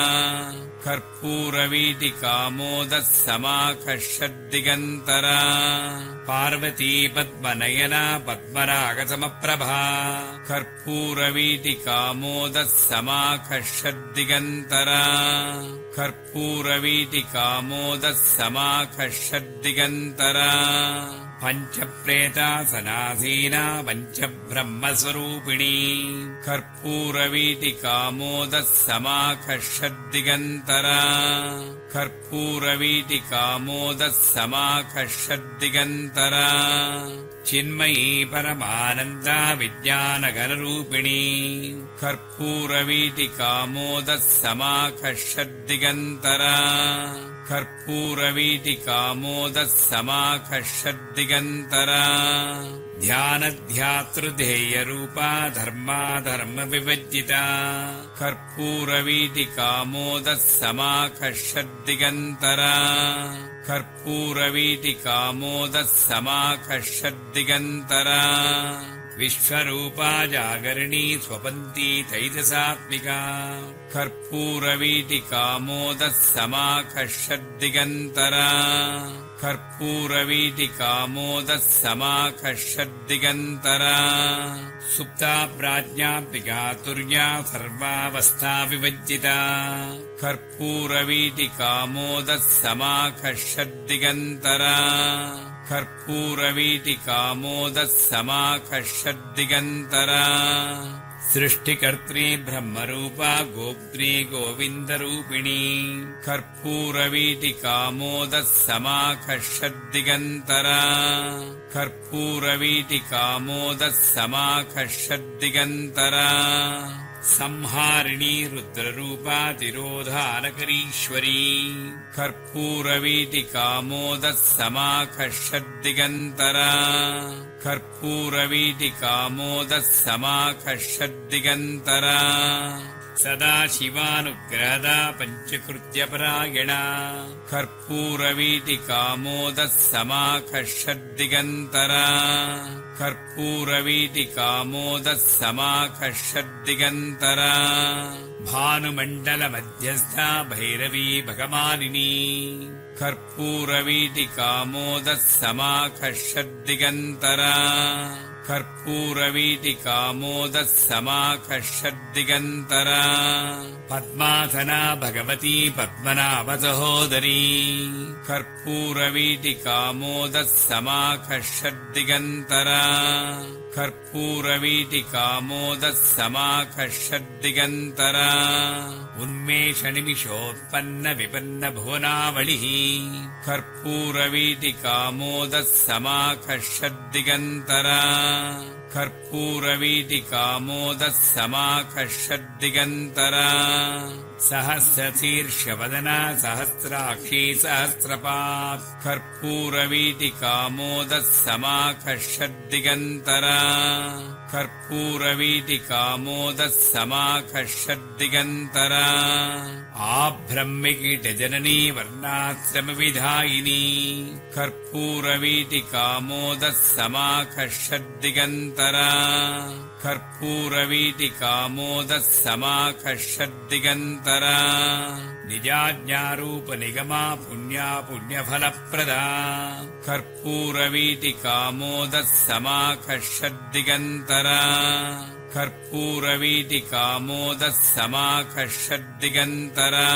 कर्पूरवीटिकामोदः समाकर्षद्दिगन्तरा पार्वती पद्मनयना पद्मरागसमप्रभा कर्पूरवीटिकामोदः समाकर्षद्दिगन्तरा कर्पूरवीटिकामोदः समाकर्षद्दिगन्तरा पञ्चप्रेतासनासीना पञ्चब्रह्मस्वरूपिणी कर्पूरवीटिकामोदः समाकर्षद्दिगन्तरा कर्पूरवीटिकामोदः समाकर्षद्दिगन्तरा चिन्मयी परमानन्दा विद्यानगररूपिणी कर्पूरवीटिकामोदः समाकर्षद्दिगन्तरा कर्पूरवीटिकामोदः समाकर्षद्दिगन्तरा ध्यानध्यातृध्येयरूपा धर्माधर्मविभज्जिता कर्पूरवीटिकामोदः समाकर्षद्दिगन्तरा कर्पूरवीटिकामोदः समाकर्षद्दिगन्तरा विश्वरूपा जागरणी स्वपन्ती तैजसात्मिका कर्पूरवीटिका मोदः समाकः षड्दिगन्तरा कर्पूरवीटिका मोदः समाकः षड्दिगन्तरा सुप्ता प्राज्ञात्मिका तुर्या सर्वावस्था विवज्जिता कर्पूरवीटिका मोदः समाकः षड्दिगन्तरा कर्पूरवीटिका मोदः समाकः षड्दिगन्तरा सृष्टिकर्त्री ब्रह्मरूपा गोप्त्री गोविन्दरूपिणी कर्पूरवीटिका मोदः समाकः षड्दिगन्तरा कर्पूरवीटिका मोदः समाकः षड्दिगन्तरा संहारिणी रुद्ररूपा तिरोधानकरीश्वरी कर्पूरवीटिका मोदः समाकः षड्दिगन्तरा कर्पूरवीटिका मोदः समाकः षड्दिगन्तरा सदा शिवानुग्रहदा पञ्चकृत्यपरायणा कर्पूरवीटिका मोदः समाकः षड्दिगन्तरा कर्पूरवीटिका मोदः समाकः षड्दिगन्तरा भानुमण्डलमध्यस्था भैरवी भगमालिनी कर्पूरवीटिका मोदः समाकः षड्दिगन्तरा कर्पूरवीटिका मोदः समाकः षड्दिगन्तरा पद्मासना भगवती पद्मनाभसहोदरी कर्पूरवीटिका मोदः समाकः षड्दिगन्तरा कर्पूरवीटिका मोदः समाकः षड्दिगन्तरा उन्मेषनिमिषोत्पन्न विपन्न भुवनावलिः कर्पूरवीटिका मोदः समाकः षड्दिगन्तरा कर्पूरवीटिका मोदः समाकः षड्दिगन्तरा सहस्रशीर्षवदना सहस्राक्षी सहस्रपात् कर्पूरवीटिका मोदः समाकः षड्दिगन्तरा कर्पूरवीटिका मोदः समाकः षड्दिगन्तरा आब्रह्मकीटजननी वर्णाश्रमविधायिनी कर्पूरवीटिका मोदः समाकः षड्दिगन्तरा कर्पूरवीटिका मोदः समाकः षड्दिगन्तरा निजाज्ञारूप निगमा पुण्या पुण्यफलप्रदा कर्पूरवीटिका मोदः समाकः षड्दिगन्तरा कर्पूरवीटिका मोदः समाकः षड्दिगन्तरा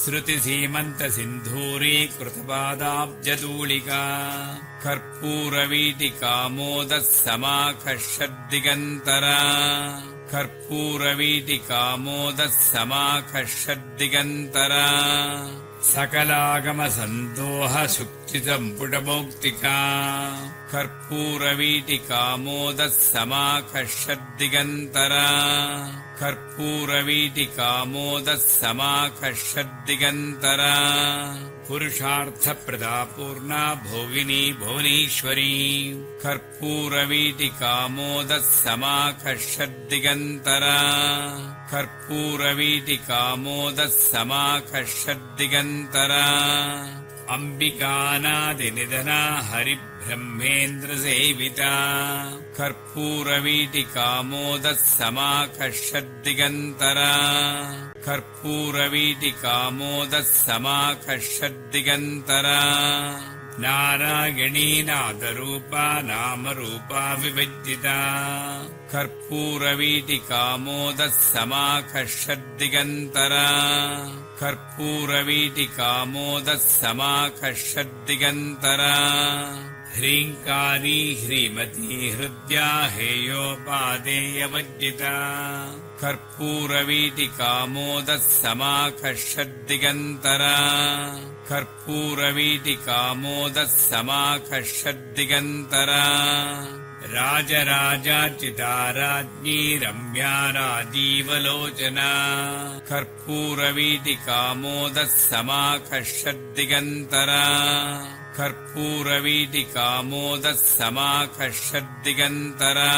श्रुतिसीमन्तसिन्धूरीकृतपादाब्जधूलिका कर्पूरवीटिका मोदः समाकः षड्दिगन्तरा कर्पूरवीटिका मोदः समाकः षड्दिगन्तरा सकलागमसन्दोह सुक्तिसम्पुटमौक्तिका कर्पूरवीटिका मोदः समाकः षड्दिगन्तरा कर्पूरवीटिका मोदः समाकः षड्दिगन्तरा पुरुषार्थप्रदा पूर्णा भोगिनी भुवनेश्वरी कर्पूरवीटिका मोदः समाकः षड्दिगन्तरा कर्पूरवीटिका मोदः समाकः षड्दिगन्तरा अम्बिकानादिनिधना हरिब्रह्मेन्द्रसेविता कर्पूरवीटिका मोदः समाकः षड्दिगन्तरा कर्पूरवीटिका मोदः समाकः षड्दिगन्तरा नारायणी नादरूपा नामरूपा विभज्जिता कर्पूरवीटिका मोदः समाकः षड्दिगन्तरा कर्पूरवीटिका मोदः समाकः षड्दिगन्तरा ह्रीङ्कारी ह्रीमती हृद्या हेयोपादेयवज्जिता कर्पूरवीटिका मोदः समाकः षड्दिगन्तरा कर्पूरवीटिका मोदः समाकः षड्दिगन्तरा राजराजार्चिता राज्ञी रम्या राजीवलोचना कर्पूरवीटिका मोदः समाकः षड्दिगन्तरा कर्पूरवीटिका मोदः समाकः षड्दिगन्तरा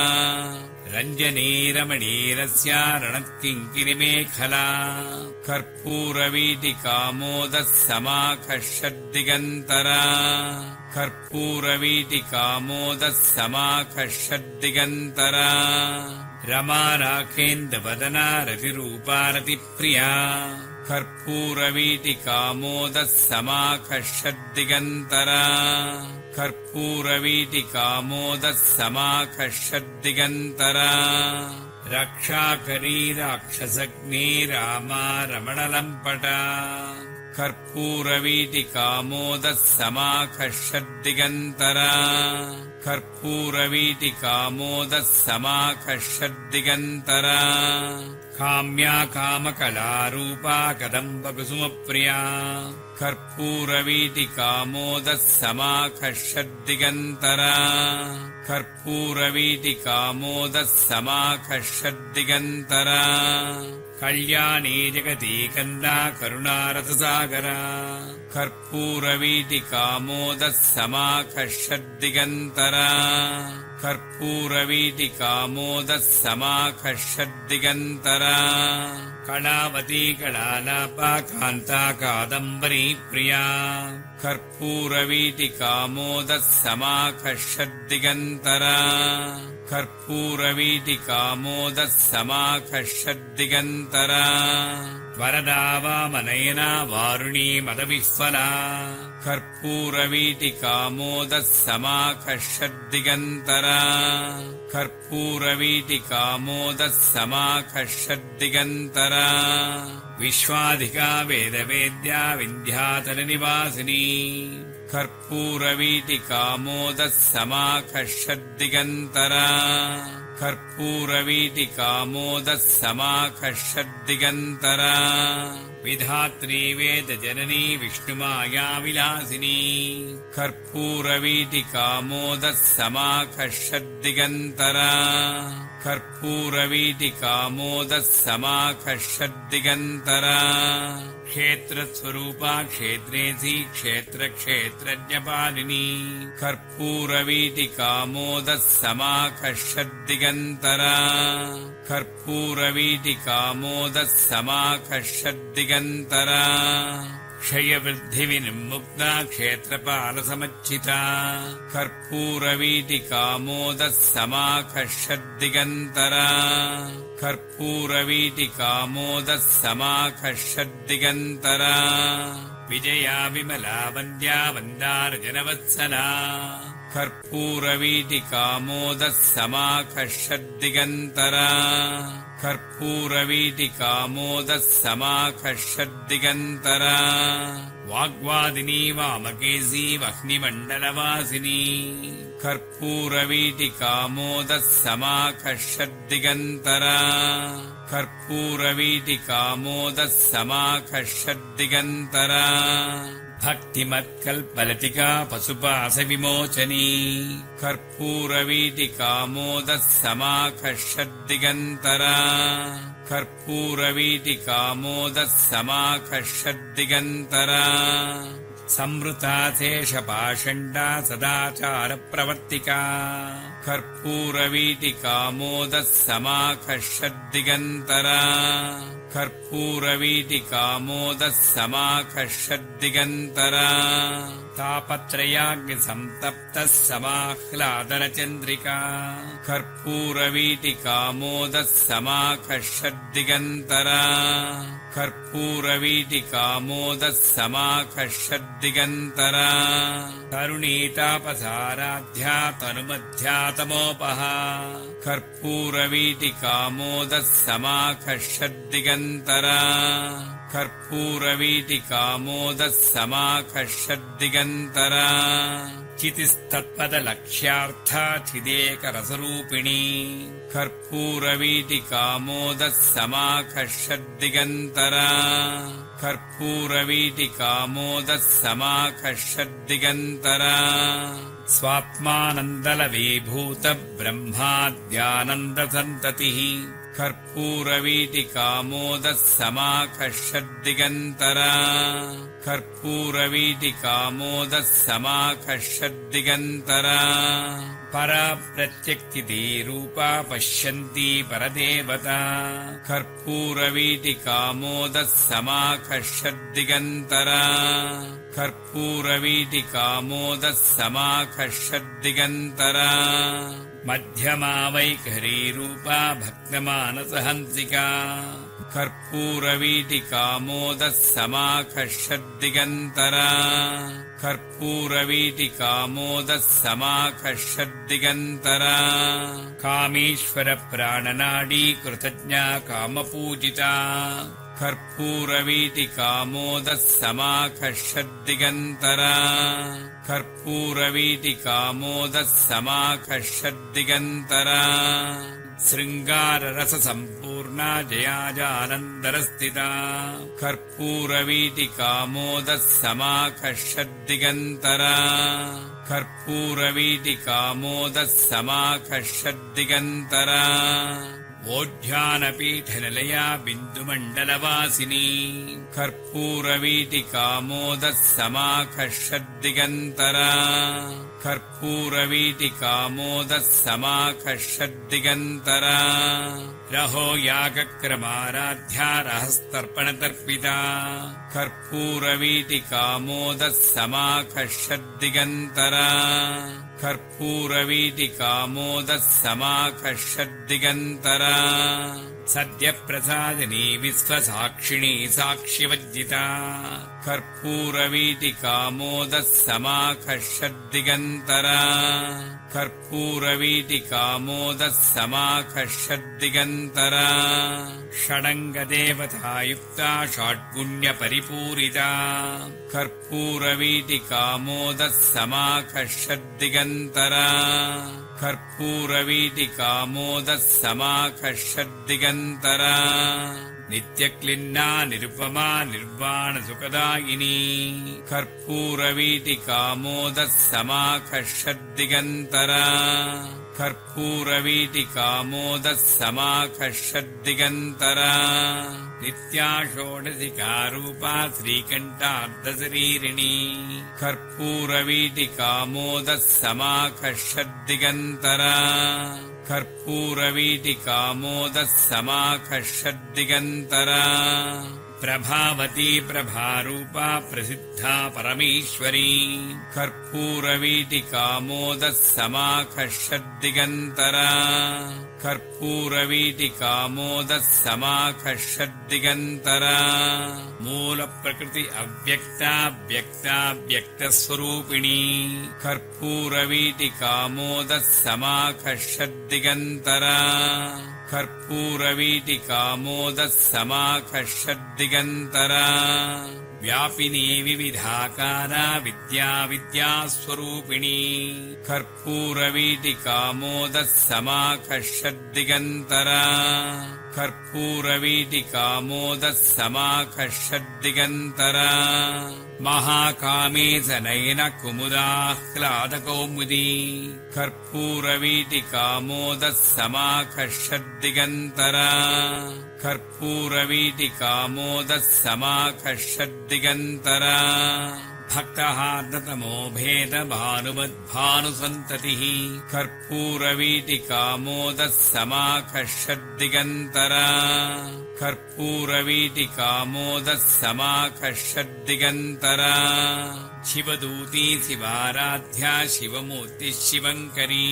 रञ्जनीरमणीरस्या रणत्किङ्किरिमेखला कर्पूरवीटिकामोदः समाकर्षद्दिगन्तरा कर्पूरवीटिकामोदः समाकर्षद्दिगन्तरा रमा राखेन्दवदना रतिरूपा रतिप्रिया कर्पूरवीटिकामोदः समाकर्षद्दिगन्तरा कर्पूरवीटिकामोदः समाकर्षद्दिगन्तरा रक्षाकरी राक्षसग्नी रामा रमणलम्पटा कर्पूरवीटिकामोदः समाकर्षद्दिगन्तरा कर्पूरवीटिकामोदः समाकर्षद्दिगन्तरा काम्या कामकलारूपा कदम्बकुसुमप्रिया कर्पूरवीटिकामोदः समाकर्षद्दिगन्तरा कर्पूरवीटिकामोदः समाकर्षद्दिगन्तरा कल्याणी जगती कन्दा करुणारससागरा कर्पूरवीटिकामोदः समाकर्षद्दिगन्तरा कर्पूरवीटिकामोदः समाकर्षद्दिगन्तरा कलावती कलालापा कान्ता कादम्बरी प्रिया कर्पूरवीटिकामोदः समाकर्षद्दिगन्तरा कर्पूरवीटिकामोदः समाकर्षद्दिगन्तरा वरदा वामनयना वारुणी मदविह्वला कर्पूरवीटिकामोदः समाकर्षद्दिगन्तरा कर्पूरवीटिकामोदः समाकर्षद्दिगन्तरा विश्वाधिका वेदवेद्या विन्ध्याचलनिवासिनी कर्पूरवीटिकामोदः समाकर्षद्दिगन्तरा कर्पूरवीटिकामोदः समाकर्षद्दिगन्तरा विधात्री वेदजननी विष्णुमाया विलासिनी कर्पूरवीटिकामोदः समाकर्षद्दिगन्तरा कर्पूरवीटिकामोदः समाकर्षद्दिगन्तरा क्षेत्रस्वरूपा क्षेत्रेसी क्षेत्रक्षेत्रज्ञपालिनी कर्पूरवीटिकामोदः समाकर्षद्दिगन्तरा कर्पूरवीटिकामोदः समाकर्षद्दिगन्तरा क्षयवृद्धिविनिर्मुक्ता क्षेत्रपालसमच्चिता कर्पूरवीटिकामोदः समाकर्षद्दिगन्तरा कर्पूरवीटिकामोदः समाकर्षद्दिगन्तरा विजया विमला वन्द्या वन्दारजनवत्सला कर्पूरवीटिकामोदः समाकर्षद्दिगन्तरा कर्पूरवीटिकामोदः समाकर्षद्दिगन्तरा वाग्वादिनी वामकेशी वह्निमण्डलवासिनी कर्पूरवीटिकामोदः समाकर्षद्दिगन्तरा कर्पूरवीटिकामोदः समाकर्षद्दिगन्तरा भक्तिमत्कल्पलतिका पशुपाशविमोचनी कर्पूरवीटिकामोदः समाकर्षद्दिगन्तरा कर्पूरवीटिकामोदः समाकर्षद्दिगन्तरा संवृता शेषपाषण्डा सदाचारप्रवर्तिका कर्पूरवीटिकामोदः समाकर्षद्दिगन्तरा कर्पूरवीटिकामोदः समाकर्षद्दिगन्तरा तापत्रयाग्निसन्तप्तः समाह्लादनचन्द्रिका कर्पूरवीटिकामोदः समाकर्षद्दिगन्तरा कर्पूरवीटिकामोदः समाकर्षद्दिगन्तरा करुणीतापसाराध्या तनुमध्यातमोपहा कर्पूरवीटिकामोदः समाकर्षद्दिगन्तरा कर्पूरवीटिकामोदः समाकर्षद्दिगन्तरा चितिस्तत्पदलक्ष्यार्था चिदेकरसरूपिणी कर्पूरवीटिकामोदः समाकर्षद्दिगन्तरा कर्पूरवीटिकामोदः समाकर्षद्दिगन्तरा स्वात्मानन्दलवीभूतब्रह्माद्यानन्दसन्ततिः कर्पूरवीटिकामोदः समाकर्षद्दिगन्तरा कर्पूरवीटिकामोदः समाकर्षद्दिगन्तरा परा प्रत्यक्तिते रूपा पश्यन्ति परदेवता कर्पूरवीटिकामोदः समाकर्षद्दिगन्तरा कर्पूरवीटिकामोदः समाकर्षद्दिगन्तरा मध्यमा वैखरी रूपा भक्तमानसहंसिका कर्पूरवीटिकामोदः समाकर्षद्दिगन्तरा कर्पूरवीटिकामोदः समाकर्षद्दिगन्तरा कामेश्वरप्राणनाडी कृतज्ञा कामपूजिता कर्पूरवीटिकामोदः समाकर्षद्दिगन्तरा कर्पूरवीटिकामोदः समाकर्षद्दिगन्तरा शृङ्गाररससम्पूर्णा जयाजानन्दरस्थिता कर्पूरवीटिकामोदः समाकर्षद्दिगन्तरा कर्पूरवीटिकामोदः समाकर्षद्दिगन्तरा वोढ्यानपीठनिलया बिन्दुमण्डलवासिनी कर्पूरवीटिकामोदः समाकर्षद्दिगन्तरा कर्पूरवीटिकामोदः समाकर्षद्दिगन्तरा रहो यागक्रमाराध्या रहस्तर्पणतर्पिता कर्पूरवीटिकामोदः समाकर्षद्दिगन्तरा कर्पूरवीटिकामोदः समाकर्षद्दिगन्तरा सद्यप्रसादिनी विश्वसाक्षिणी साक्ष्यवज्जिता कर्पूरवीटिकामोदः समाकर्षद्दिगन्तरा कर्पूरवीटिकामोदः समाकर्षद्दिगन्तरा षडङ्गदेवतायुक्ता षड्गुण्यपरिपूरिता कर्पूरवीटिकामोदः समाकर्षद्दिगन्तरा कर्पूरवीटिकामोदः समाकर्षद्दिगन्तरा नित्यक्लिन्ना निरुपमा निर्वाणसुखदायिनी कर्पूरवीटिकामोदः समाकर्षद्दिगन्तरा कर्पूरवीटिकामोदः समाकर्षद्दिगन्तरा नित्या षोडशिका रूपा श्रीकण्ठार्धशरीरिणी कर्पूरवीटिकामोदः समाकर्षद्दिगन्तरा कर्पूरवीटिकामोदः समाकर्षद्दिगन्तरा प्रभावती प्रभारूपा प्रसिद्धा परमेश्वरी कर्पूरवीटिकामोदः समाकर्षद्दिगन्तरा कर्पूरवीटिकामोदः समाकर्षद्दिगन्तरा मूलप्रकृति अव्यक्ता व्यक्ता व्यक्तस्वरूपिणी कर्पूरवीटिकामोदः समाकर्षद्दिगन्तरा कर्पूरवीटिकामोदः समाकर्षद्दिगन्तरा व्यापिनी विविधाकारा विद्या विद्यास्वरूपिणी कर्पूरवीटिकामोदः समाकर्षद्दिगन्तरा कर्पूरवीटिकामोदः समाकर्षद्दिगन्तरा महाकामे सनयन कुमुदाह्लादकौमुदी कर्पूरवीटिकामोदः समाकर्षद्दिगन्तरा कर्पूरवीटिकामोदः समाकर्षद्दिगन्तरा भक्तहार्दतमो भेदभानुमद्भानुसन्ततिः कर्पूरवीटिकामोदः समाकर्षद्दिगन्तरा कर्पूरवीटिकामोदः समाकर्षद्दिगन्तरा शिवदूती शिवाराध्या शिवमूर्तिः शिवङ्करी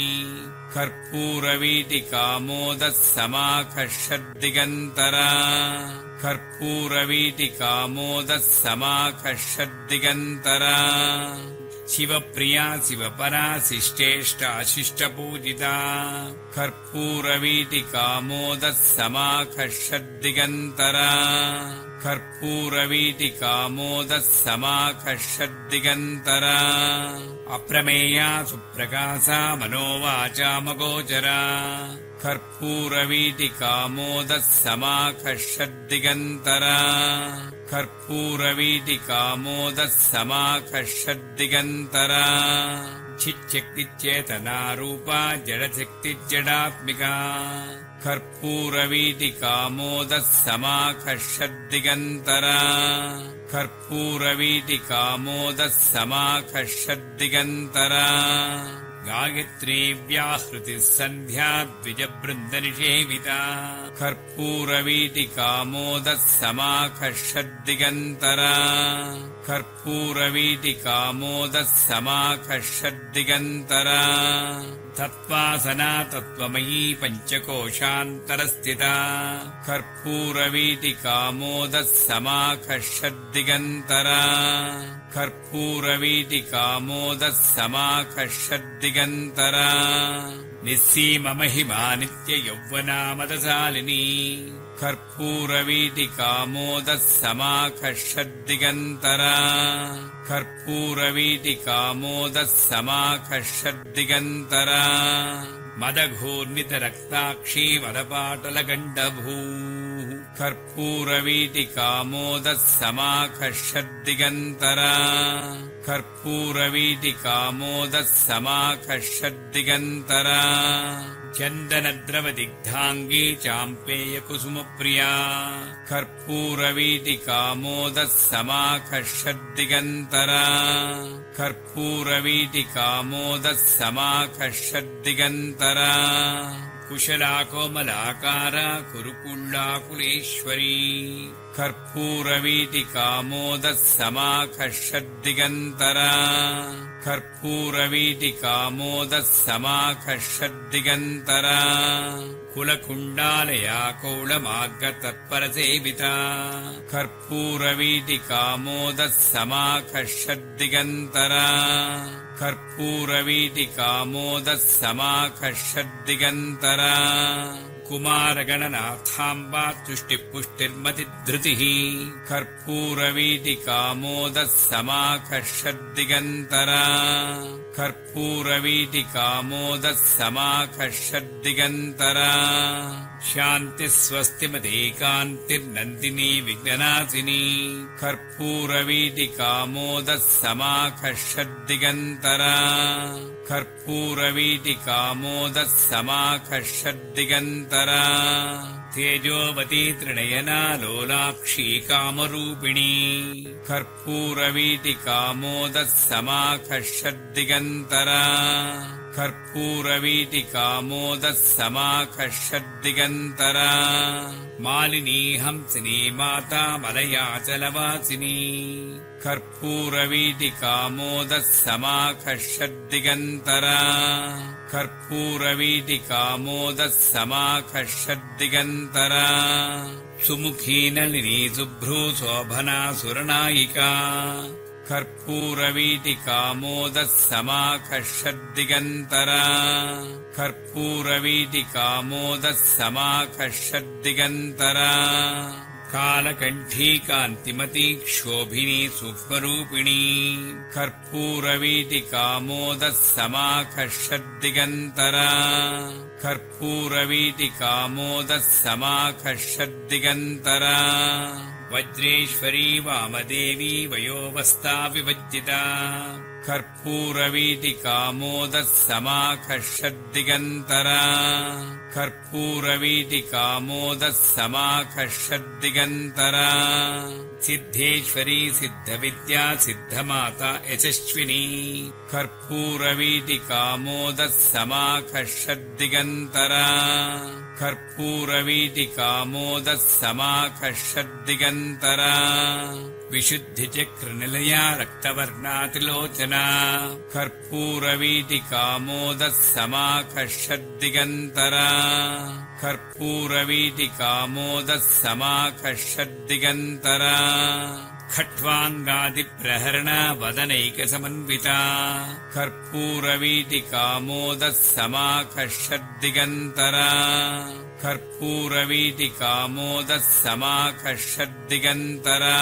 कर्पूरवीटिकामोदः समाकर्षद्दिगन्तरा कर्पूरवीटिकामोदः समाकर्षद्दिगन्तरा शिवप्रिया शिवपरा शिष्टेष्टा शिष्टपूजिता कर्पूरवीटिकामोदः समाकर्षद्दिगन्तरा कर्पूरवीटिकामोदः समाकर्षद्दिगन्तरा अप्रमेया सुप्रकाशा मनोवाचामगोचरा कर्पूरवीटिकामोदः समाकर्षद्दिगन्तरा कर्पूरवीटिकामोदः समाकर्षद्दिगन्तरा चिच्छक्तिचेतनारूपा जडशक्तिजडात्मिका कर्पूरवीटिकामोदः समाकर्षद्दिगन्तरा कर्पूरवीटिकामोदः समाकर्षद्दिगन्तरा गायत्री व्याहृतिः सन्ध्या द्विजवृन्दनिषेविता कर्पूरवीटिकामोदः समाकः षड्दिगन्तरा कर्पूरवीटिकामोदः समाकः षड्दिगन्तरा तत्त्वासना तत्त्वमयी पञ्चकोशान्तरस्थिता कर्पूरवीटिकामोदः समाकः षड्दिगन्तरा कर्पूरवीटिकामोदः समाकः षड्दिगन्तरा निस्सीममहिमा नित्ययौवनामदशालिनी कर्पूरवीटिकामोदः समाकः षड्दिगन्तरा कर्पूरवीटिकामोदः समाकः षड्दिगन्तरा मदघूर्णितरक्ताक्षी वदपाटलगण्डभूः कर्पूरवीटिकामोदः समाकः षड्दिगन्तरा कर्पूरवीटिकामोदः समाकः षड्दिगन्तरा चन्दनद्रवदिग्धाङ्गी चाम्पेयकुसुमप्रिया कर्पूरवीटिकामोदः समाकः षड्दिगन्तरा कर्पूरवीटिकामोदः समाकः षड्दिगन्तरा कुशलाकोमलाकारा कुरुकुल्लाकुलेश्वरी कर्पूरवीटिकामोदः समाकः षड्दिगन्तरा कर्पूरवीटिकामोदः समाकः षड्दिगन्तरा कुलकुण्डालया कौलमार्गतत्परसेविता कर्पूरवीटिकामोदः समाकः षड्दिगन्तरा कर्पूरवीटिकामोदः समाकः षड्दिगन्तरा कुमारगणनाथाम्बा तुष्टिपुष्टिर्मतिधृतिः कर्पूरवीटिकामोदः समाकः षड्दिगन्तरा कर्पूरवीटिकामोदः समाकः षड्दिगन्तरा शान्तिस्वस्तिमते कान्तिर्नन्दिनी विघ्ननाशिनी कर्पूरवीटिकामोदः समाकः षड्दिगन्तरा कर्पूरवीटिकामोदः समाकः षड्दिगन्तरा तेजोवती त्रिनयना लोलाक्षी कामरूपिणी कर्पूरवीटिकामोदः समाकः षड्दिगन्तरा कर्पूरवीटिकामोदः समाकः षड्दिगन्तरा मालिनी हंसिनी माता मलयाचलवासिनी कर्पूरवीटिकामोदः समाकः षड्दिगन्तरा कर्पूरवीटिकामोदः समाकः षड्दिगन्तरा सुमुखी नलिनी शुभ्रू शोभना सुरनायिका कर्पूरवीटिकामोदः समाकः षड्दिगन्तरा कर्पूरवीटिकामोदः समाकः षड्दिगन्तरा कालकण्ठी कान्तिमती क्षोभिनी सूक्ष्मरूपिणी कर्पूरवीटिकामोदः समाकः षड्दिगन्तरा कर्पूरवीटिकामोदः समाकः षड्दिगन्तरा वज्रेश्वरी वामदेवी वयोवस्था विभज्जिता कर्पूरवीटिकामोदः समाकः षड्दिगन्तरा कर्पूरवीटिकामोदः समाकः षड्दिगन्तरा सिद्धेश्वरी सिद्धविद्या सिद्धमाता यशस्विनी कर्पूरवीटिकामोदः समाकः षड्दिगन्तरा कर्पूरवीटिकामोदः समाकः षड्दिगन्तरा विशुद्धिचक्रनिलया रक्तवर्णातिलोचना कर्पूरवीटिकामोदः समाकः षड्दिगन्तरा कर्पूरवीटिकामोदः समाकः षड्दिगन्तरा खट्वाङ्गादिप्रहरणा वदनैकसमन्विता कर्पूरवीटिकामोदः समाकः षड्दिगन्तरा कर्पूरवीटिकामोदः समाकः षड्दिगन्तरा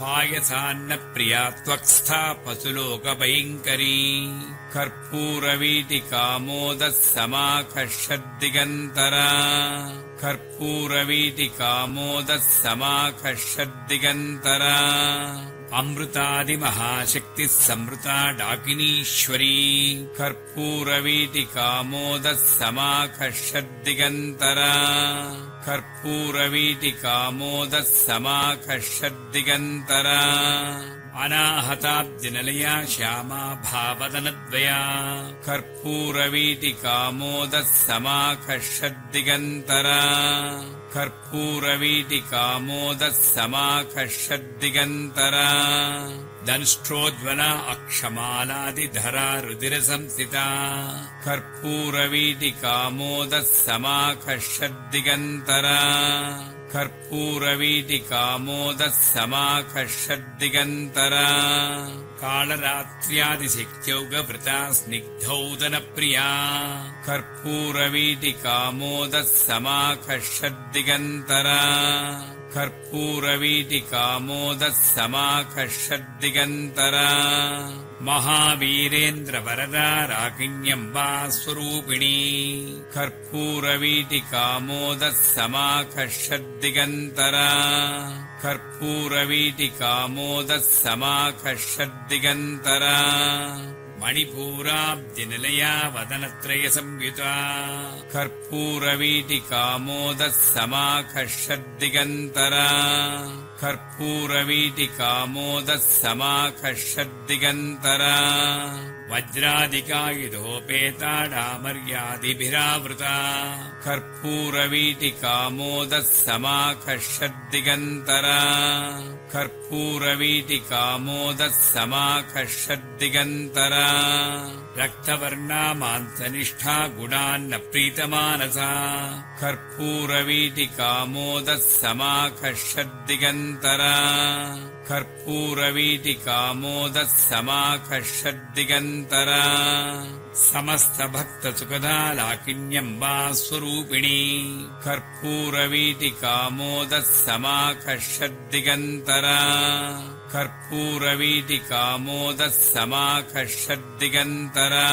पायसान्नप्रिया त्वक्स्था पशुलोकभयङ्करी कर्पूरवीटिकामोदः समाकः षड्दिगन्तरा कर्पूरवीटिकामोदः समाकः षड्दिगन्तरा अमृतादिमहाशक्तिः संवृता डाकिनीश्वरी कर्पूरवीटिकामोदः समाकः षड्दिगन्तरा कर्पूरवीटिकामोदः समाकर्षद्दिगन्तरा अनाहताब्दिनिलया श्यामा भावदनद्वया कर्पूरवीटिकामोदः समाकर्षद्दिगन्तरा कर्पूरवीटिकामोदः समाकर्षद्दिगन्तरा दंष्ट्रोज्ज्वला अक्षमालादिधरा रुधिरसंस्थिता कर्पूरवीटिकामोदः समाकर्षद्दिगन्तरा कर्पूरवीटिकामोदः समाकर्षद्दिगन्तरा कालरात्र्यादिशक्त्यौगवृता स्निग्धौदनप्रिया कर्पूरवीटिकामोदः समाकर्षद्दिगन्तरा कर्पूरवीटिकामोदः समाकर्षद्दिगन्तरा महावीरेन्द्रवरदा राकिण्यम्बा स्वरूपिणी कर्पूरवीटिकामोदः समाकर्षद्दिगन्तरा कर्पूरवीटिकामोदः समाकर्षद्दिगन्तरा मणिपूराब्दिनिलया वदनत्रयसंयुता कर्पूरवीटिकामोदः समाकर्षद्दिगन्तरा कर्पूरवीटिकामोदः समाकर्षद्दिगन्तरा वज्रादिकायुधोपेता डामर्यादिभिरावृता कर्पूरवीटिकामोदः समाकर्षद्दिगन्तरा कर्पूरवीटिकामोदः समाकर्षद्दिगन्तरा रक्तवर्णा मांसनिष्ठा गुणान्न प्रीतमानसा कर्पूरवीटिकामोदः समाकर्षद्दिगन्तरा कर्पूरवीटिकामोदः समाकर्षद्दिगन्तरा समस्तभक्तसुखदा लाकिन्यम्बा स्वरूपिणी कर्पूरवीटिकामोदः समाकर्षद्दिगन्तरा कर्पूरवीटिकामोदः समाकर्षद्दिगन्तरा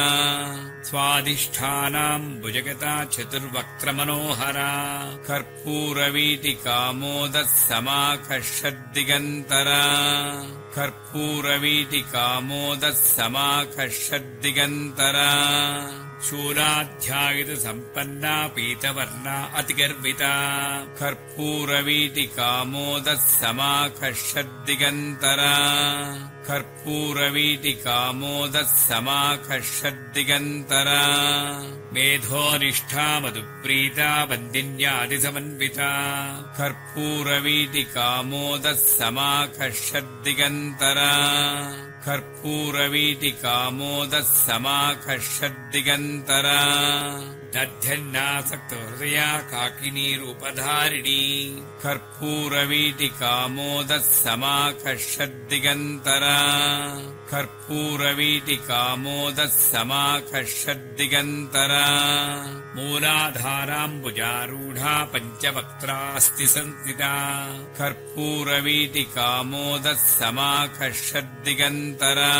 स्वाधिष्ठानाम् भुजगता चतुर्वक्त्रमनोहरा कर्पूरवीटिकामोदः समाकर्षद्दिगन्तरा कर्पूरवीटिकामोदः समाकर्षद्दिगन्तरा शूलाध्यायुधसम्पन्ना पीतवर्णा अतिगर्विता कर्पूरवीटिकामोदः समाकर्षद्दिगन्तरा कर्पूरवीटिकामोदः समाकर्षद्दिगन्तरा मेधोनिष्ठा मधुप्रीता वन्दिन्यादिसमन्विता कर्पूरवीटिकामोदः समाकर्षद्दिगन्तरा कर्पूरवीटिकामोदः समाकर्षद्दिगन्तरा दध्यन्नासक्तहृदया काकिनीरूपधारिणी कर्पूरवीटिकामोदः समाकर्षद्दिगन्तरा कर्पूरवीटिकामोदः समाकर्षद्दिगन्तरा मूलाधाराम्बुजारूढा पञ्चवक्त्रास्ति संस्थिता कर्पूरवीटिकामोदः समाकर्षद्दिगन्तरा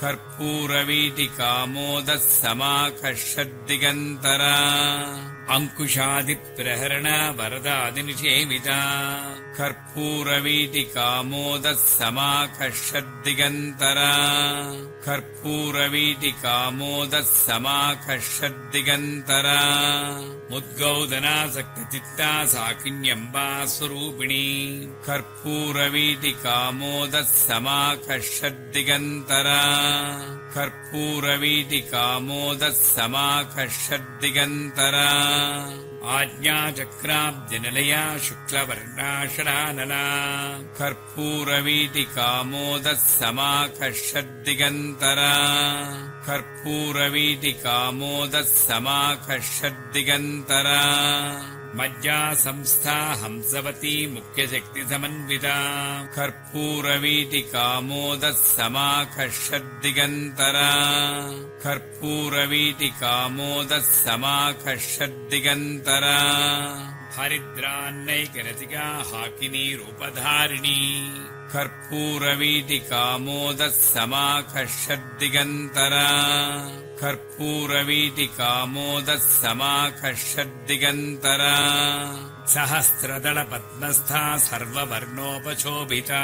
कर्पूरवीटिकामोदः समाकर्षद्दिगन्तरा अंकुशादिप्रहरणा वरदादिनिषेविता कर्पूरवीटिकामोदः समाकर्षद्दिगन्तरा कर्पूरवीटिकामोदः समाकर्षद्दिगन्तरा मुद्गौदनासक्तचित्ता साकिन्यम्बा स्वरूपिणी कर्पूरवीटिकामोदः समाकर्षद्दिगन्तरा कर्पूरवीटिकामोदः समाकर्षद्दिगन्तरा आज्ञाचक्राब्जनिलया शुक्लवर्णाशरानना कर्पूरवीटिकामोदः समाकर्षद्दिगन्तरा कर्पूरवीटिकामोदः समाकर्षद्दिगन्तरा मज्जा संस्था हंसवती मुख्यशक्तिसमन्विता कर्पूरवीटिकामोदः समाकर्षद्दिगन्तरा कर्पूरवीटिकामोदः समाकर्षद्दिगन्तरा हरिद्रान्नैकरसिका हाकिनीरूपधारिणी कर्पूरवीटिकामोदः समाकर्षद्दिगन्तरा कर्पूरवीटिकामोदः समाकर्षद्दिगन्तरा सहस्रदलपद्मस्था सर्ववर्णोपशोभिता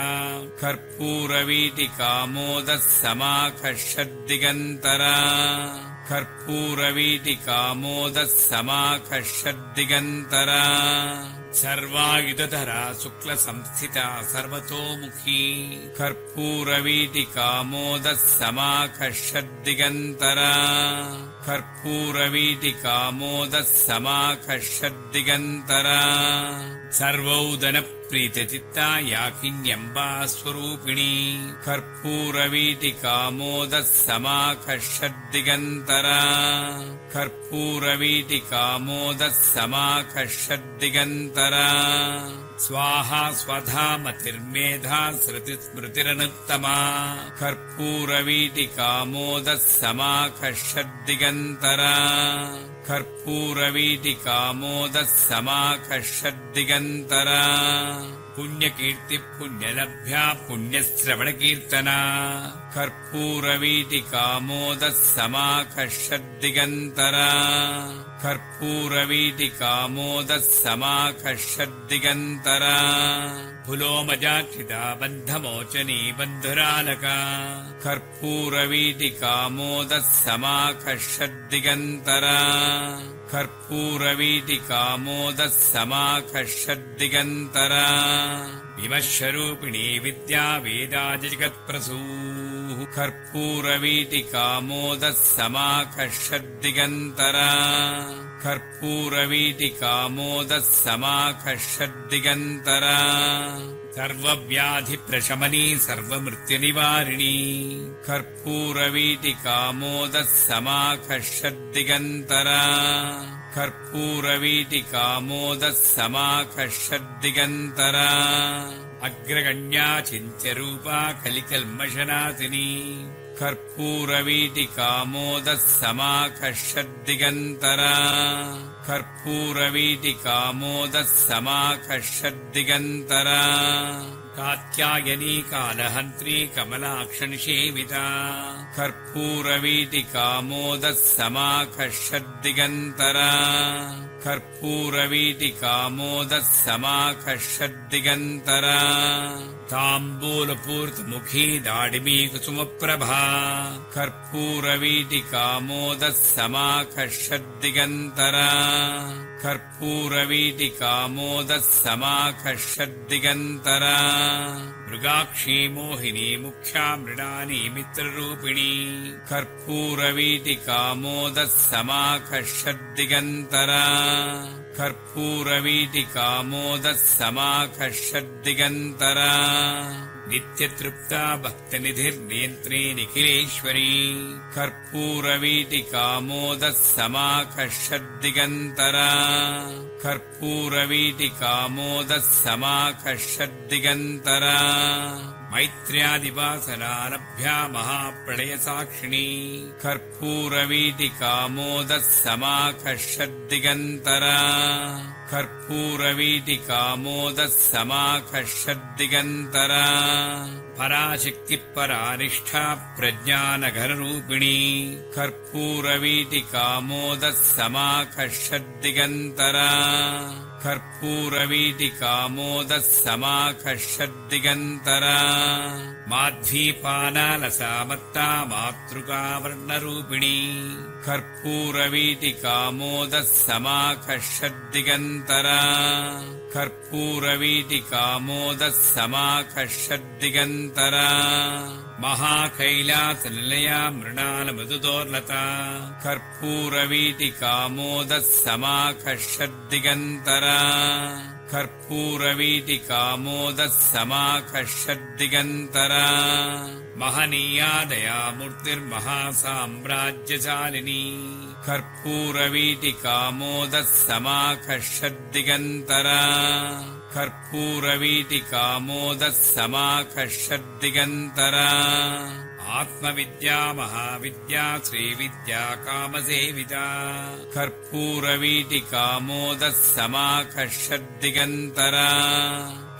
कर्पूरवीटिकामोदः समाकर्षद्दिगन्तरा कर्पूरवीटिकामोदः समाकर्षद्दिगन्तरा सर्वायुधधरा शुक्लसंस्थिता सर्वतोमुखी कर्पूरवीटिकामोदः समाकर्षद्दिगन्तरा कर्पूरवीटिकामोदः समाकर्षद्दिगन्तरा सर्वौदनप्रीतचित्ता याकिन्यम्बा स्वरूपिणी कर्पूरवीटिकामोदः समाकर्षद्दिगन्तरा कर्पूरवीटिकामोदः समाकर्षद्दिगन्तरा स्वाहा स्वधा मतिर्मेधा श्रुतिस्मृतिरनुत्तमा कर्पूरवीटिकामोदः समाकर्षद्दिगन्तरा कर्पूरवीटिकामोदः समाकर्षद्दिगन्तरा पुण्यकीर्ति पुण्यलभ्या पुण्यश्रवणकीर्तना कर्पूरवीटिकामोदः समाकर्षद्दिगन्तरा कर्पूरवीटिकामोदः समाकर्षद्दिगन्तरा पुलोमजाक्षिता बन्धमोचनी बन्धुरालका कर्पूरवीटिकामोदः समाकर्षद्दिगन्तरा कर्पूरवीटिकामोदः समाकर्षद्दिगन्तरा विमर्शरूपिणी विद्या वेदाजगत्प्रसूः कर्पूरवीटिकामोदः समाकर्षद्दिगन्तरा कर्पूरवीटिकामोदः समाकर्षद्दिगन्तरा सर्वव्याधिप्रशमनी सर्वमृत्युनिवारिणी कर्पूरवीटिकामोदः समाकर्षद्दिगन्तरा कर्पूरवीटिकामोदः समाकर्षद्दिगन्तरा अग्रगण्या चिन्त्यरूपा कलिकल्मषनाशिनी कर्पूरवीटिकामोदः समाकर्षद्दिगन्तरा कर्पूरवीटिकामोदः समाकर्षद्दिगन्तरा कात्यायनी कालहन्त्री कमलाक्षनिषेविता कर्पूरवीटिकामोदः समाकर्षद्दिगन्तरा कर्पूरवीटिकामोदः समाकर्षद्दिगन्तरा ताम्बूलपूर्तमुखी दाडिमी कुसुमप्रभा कर्पूरवीटिकामोदः समाकर्षद्दिगन्तरा कर्पूरवीटिकामोदः समाकर्षद्दिगन्तरा मृगाक्षी मोहिनी मुख्या मृडानी मित्ररूपिणी कर्पूरवीटिकामोदः समाकर्षद्दिगन्तरा कर्पूरवीटिकामोदः समाकर्षद्दिगन्तरा नित्यतृप्ता भक्तनिधिर्नेत्री निखिलेश्वरी कर्पूरवीटिकामोदः समाकर्षद्दिगन्तरा कर्पूरवीटिकामोदः समाकर्षद्दिगन्तरा मैत्र्यादिवासनालभ्या महाप्रलयसाक्षिणी कर्पूरवीटिकामोदः समाकर्षद्दिगन्तरा कर्पूरवीटिकामोदः समाकर्षद्दिगन्तरा पराशक्तिपरानिष्ठा प्रज्ञानघनरूपिणी कर्पूरवीटिकामोदः समाकर्षद्दिगन्तरा कर्पूरवीटिकामोदः समाकर्षद्दिगन्तरा माध्वीपानालसामत्ता मातृकावर्णरूपिणी कर्पूरवीटिकामोदः समाकर्षद्दिगन्तरा कर्पूरवीटिकामोदः समाकर्षद्दिगन्तरा महाकैलासनिलया मृणालमृदुदोर्लता कर्पूरवीटिकामोदः समाकर्षद्दिगन्तरा कर्पूरवीटिकामोदः समाकर्षद्दिगन्तरा महनीया दयामूर्तिर्महासाम्राज्यशालिनी कर्पूरवीटिकामोदः समाकर्षद्दिगन्तरा कर्पूरवीटिकामोदः समाकर्षद्दिगन्तरा आत्मविद्या महाविद्या श्रीविद्या कामसेविता कर्पूरवीटिकामोदः समाकर्षद्दिगन्तरा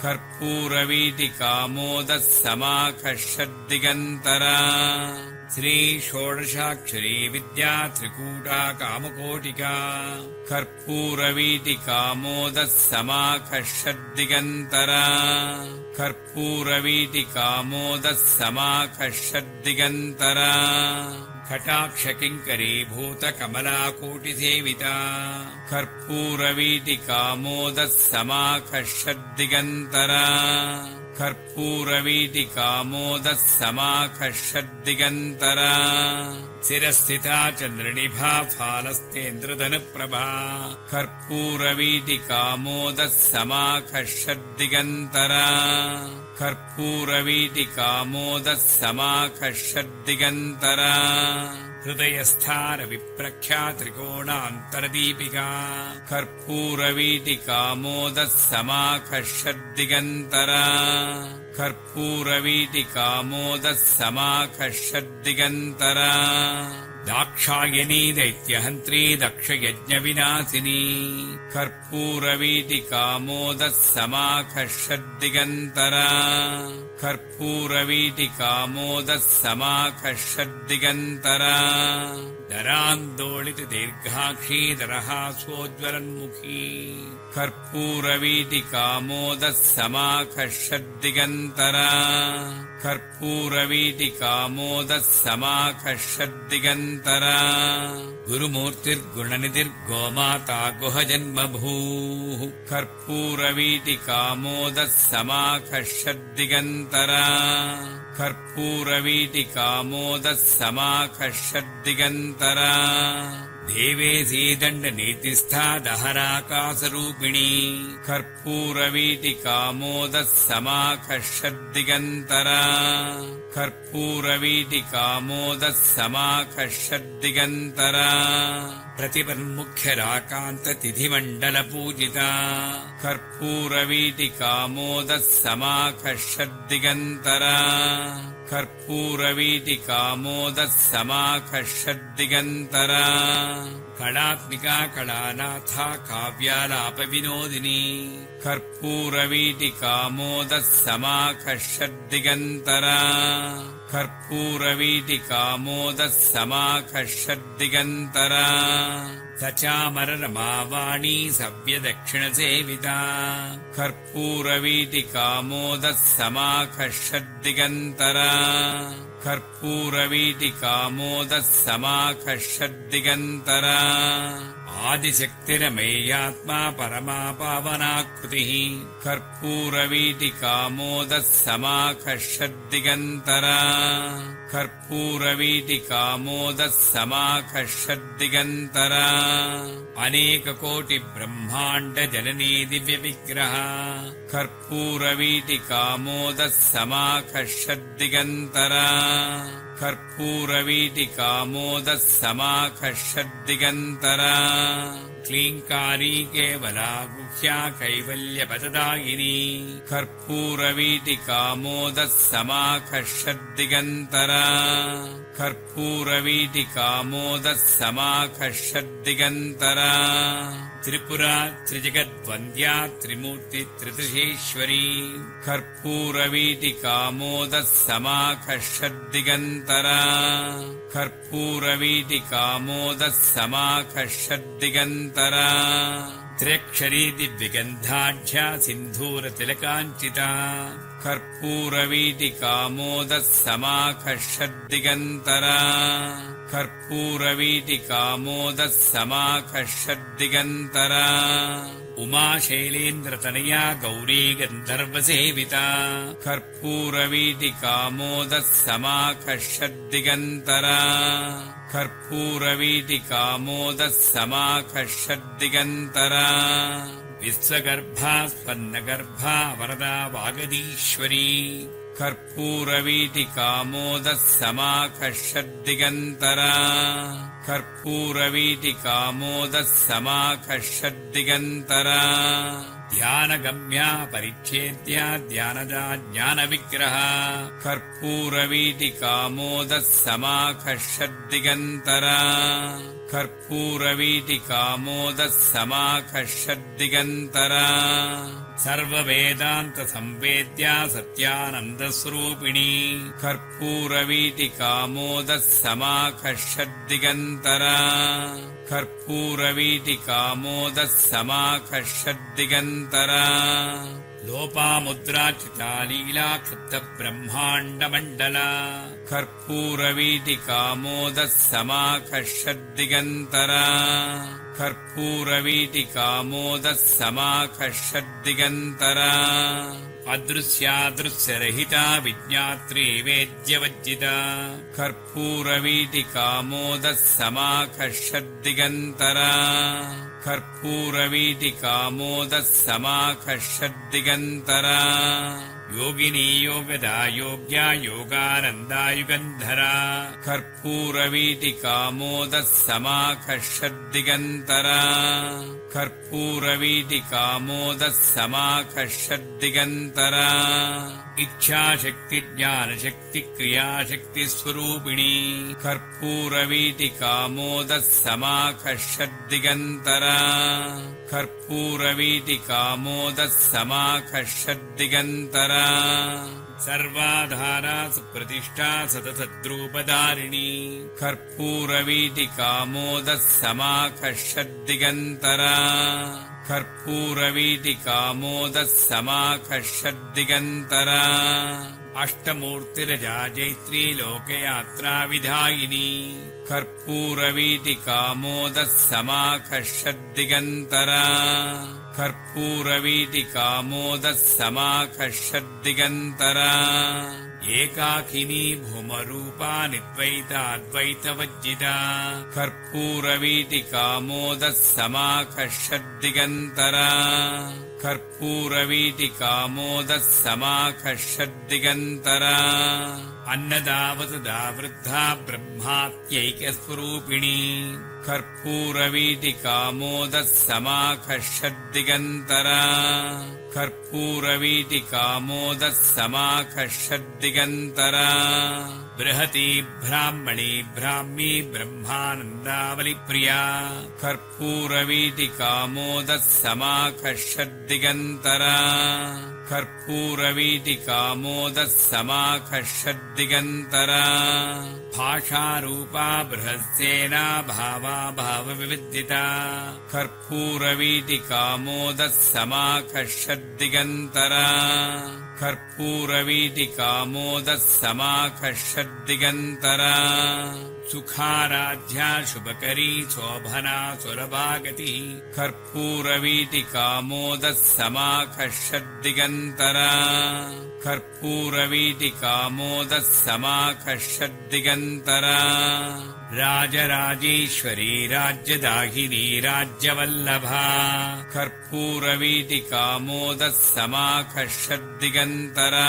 कर्पूरवीटिकामोदः समाकर्षद्दिगन्तरा श्री षोडशाक्षरी विद्या त्रिकूटा कामकोटिका कर्पूरवीटिकामोदः समाकर्षद्दिगन्तरा कर्पूरवीटिकामोदः समाकर्षद्दिगन्तरा कटाक्षकिङ्करीभूतकमलाकोटिसेविता कर्पूरवीटिकामोदः समाकर्षद्दिगन्तरा कर्पूरवीटिकामोदः समाकर्षद्दिगन्तरा शिरस्थिता चन्द्रनिभा फालस्तेन्द्रधनुप्रभा कर्पूरवीटिकामोदः समाकर्षद्दिगन्तरा कर्पूरवीटिकामोदः समाकर्षद्दिगन्तरा हृदयस्थानविप्रख्या त्रिकोणान्तरदीपिका कर्पूरवीटिकामोदः समाकर्षद्दिगन्तरा कर्पूरवीटिकामोदः समाकर्षद्दिगन्तरा दाक्षायणी दैत्यहन्त्री दक्षयज्ञविनाशिनी कर्पूरवीटिकामोदः समाकर्षद्दिगन्तरा कर्पूरवीटिकामोदः समाकर्षद्दिगन्तरा दरान्दोलितदीर्घाक्षी दरहासोज्ज्वलन्मुखी कर्पूरवीटिकामोदः समाकर्षद्दिगन्तरा कर्पूरवीटिकामोदः समाकर्षद्दिगन्तरा गुरुमूर्तिर्गुणनिधिर्गोमाता गुहजन्मभूः कर्पूरवीटिकामोदः समाकर्षद्दिगन्तरा कर्पूरवीटिकामोदः समाकर्षद्दिगन्तरा देवेशी दण्डनीतिस्था दहराकाशरूपिणी कर्पूरवीटिकामोदः समाकर्षद्दिगन्तरा कर्पूरवीटिकामोदः समाकर्षद्दिगन्तरा प्रतिपन्मुख्यराकान्ततिथिमण्डलपूजिता कर्पूरवीटिकामोदः समाकर्षद्दिगन्तरा कर्पूरवीटिकामोदः समाकर्षद्दिगन्तरा कलात्मिका कलानाथा काव्यालापविनोदिनी कर्पूरवीटिकामोदः समाकर्षद्दिगन्तरा कर्पूरवीटिकामोदः समाकर्षद्दिगन्तरा सचामररमावाणी सव्यदक्षिणसेविता कर्पूरवीटिकामोदः समाकर्षद्दिगन्तरा कर्पूरवीटिकामोदः समाकर्षद्दिगन्तरा आदिशक्तिरमेयात्मा परमा पावनाकृतिः कर्पूरवीटिकामोदः समाकर्षद्दिगन्तरा कर्पूरवीटिकामोदः समाकर्षद्दिगन्तरा अनेककोटिब्रह्माण्डजननी दिव्यविग्रह कर्पूरवीटिकामोदः समाकर्षद्दिगन्तरा कर्पूरवीटिकामोदः समाकर्षद्दिगन्तरा क्लीङ्कारी केवला गुह्या कैवल्यपददायिनी कर्पूरवीटिकामोदः समाकर्षद्दिगन्तरा कर्पूरवीटिकामोदः समाकर्षद्दिगन्तरा त्रिपुरा त्रिजगद्वन्द्या त्रिमूर्ति त्रिदशेश्वरी कर्पूरवीटिकामोदः समाकर्षद्दिगन्तरा कर्पूरवीटिकामोदः समाकर्षद्दिगन्तरा त्र्यक्षरी दिव्यगन्धाढ्या सिन्धूरतिलकाञ्चिता कर्पूरवीटिकामोदः समाकर्षद्दिगन्तरा कर्पूरवीटिकामोदः समाकर्षद्दिगन्तरा उमाशैलेन्द्रतनया गौरी गन्धर्वसेविता कर्पूरवीटिकामोदः समाकर्षद्दिगन्तरा कर्पूरवीटिकामोदः समाकर्षद्दिगन्तरा विश्वगर्भा स्वर्णगर्भा वरदा वागदीश्वरी कर्पूरवीटिकामोदः समाकर्षद्दिगन्तरा कर्पूरवीटिकामोदः समाकर्षद्दिगन्तरा ध्यानगम्या परिच्छेद्या ध्यानदा ज्ञानविग्रहा कर्पूरवीटिकामोदः समाकर्षद्दिगन्तरा कर्पूरवीटिकामोदः समाकर्षद्दिगन्तरा सर्ववेदान्तसंवेद्या सत्यानन्दस्वरूपिणी कर्पूरवीटिकामोदः समाकर्षद्दिगन्तरा कर्पूरवीटिकामोदः समाकर्षद्दिगन्तरा लोपामुद्राचिता लीला क्षुब्धब्रह्माण्डमण्डला कर्पूरवीटिकामोदः समाकर्षद्दिगन्तरा कर्पूरवीटिकामोदः समाकर्षद्दिगन्तरा अदृश्यादृश्यरहिता विज्ञात्री वेद्यवज्जिता कर्पूरवीटिकामोदः समाकर्षद्दिगन्तरा कर्पूरवीटिकामोदः समाकर्षद्दिगन्तरा योगिनी योगदा योग्या योगानन्दा युगन्धरा कर्पूरवीटिकामोदः समाकर्षद्दिगन्तरा कर्पूरवीटिकामोदः समाकर्षद्दिगन्तरा इच्छाशक्ति ज्ञानशक्ति क्रियाशक्ति स्वरूपिणी कर्पूरवीटिकामोदः समाकर्षद्दिगन्तरा कर्पूरवीटिकामोदः समाकर्षद्दिगन्तरा सर्वाधारा सुप्रतिष्ठा सततद्रूपधारिणी कर्पूरवीटिकामोदः समाकर्षद्दिगन्तरा कर्पूरवीटिकामोदः समाकर्षद्दिगन्तरा अष्टमूर्तिरजा जैत्री लोकयात्रा विधायिनी कर्पूरवीटिकामोदः समाकर्षद्दिगन्तरा कर्पूरवीटिकामोदः समाकर्षद्दिगन्तरा एकाकिनी भूमरूपा निद्वैताद्वैतवज्जिता कर्पूरवीटिकामोदः समाकर्षद्दिगन्तरा कर्पूरवीटिकामोदः समाकर्षद्दिगन्तरा अन्नदावतदा वृद्धा ब्रह्मात्यैकस्वरूपिणी कर्पूरवीटिकामोदः समाकर्षद्दिगन्तरा कर्पूरवीटिकामोदः समाकर्षद्दिगन्तरा बृहती ब्राह्मणी ब्राह्मी ब्रह्मानन्दावलिप्रिया कर्पूरवीटिकामोदः समाकर्षद्दिगन्तरा कर्पूरवीटिकामोदः समाकर्षद्दिगन्तरा भाषारूपा बृहत्सेना भावा भावविविदिता कर्पूरवीटिकामोदः समाकर्षद्दिगन्तरा कर्पूरवीटिकामोदः समाकर्षद्दिगन्तरा सुखाराध्या शुभकरी शोभना सुलभागति कर्पूरवीटिकामोदः समाकर्षद्दिगन्तरा कर्पूरवीटिकामोदः समाकर्षद्दिगन्तरा राजराजेश्वरी राज्यदाहिनी राज्यवल्लभा कर्पूरवीटिकामोदः समाकर्षद्दिगन्तरा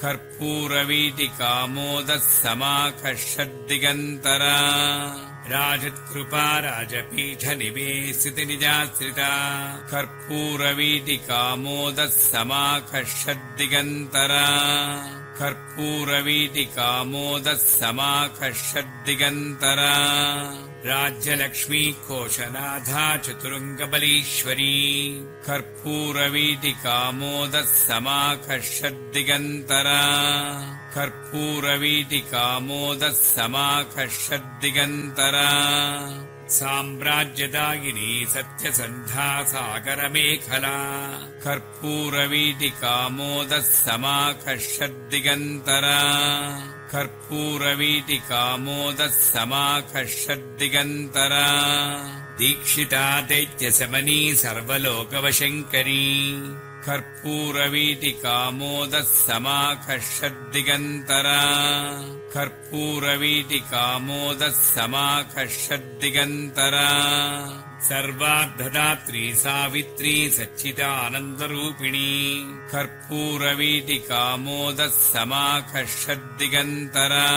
कर्पूरवीटिकामोदः समाकर्षद्दिगन्तरा राजत्कृपा राजपीठनिवेशितनिजाश्रिता कर्पूरवीटिकामोदः समाकर्षद्दिगन्तरा कर्पूरवीटिकामोदः समाकर्षद्दिगन्तरा राज्यलक्ष्मी कोशनाथा चतुरङ्गबलीश्वरी कर्पूरवीटिकामोदः समाकर्षद्दिगन्तरा कर्पूरवीटिकामोदः समाकर्षद्दिगन्तरा साम्राज्यदायिनी सत्यसन्धा सागरमेखला कर्पूरवीटिकामोदः समाकर्षद्दिगन्तरा कर्पूरवीटिकामोदः समाकर्षद्दिगन्तरा दीक्षिता दैत्यशमनी सर्वलोकवशङ्करी कर्पूरवीटिकामोदः समाकर्षद्दिगन्तरा कर्पूरवीटिकामोदः समाकर्षद्दिगन्तरा सर्वार्धदात्री सावित्री सच्चिदानन्दरूपिणी कर्पूरवीटिकामोदः समाकर्षद्दिगन्तरा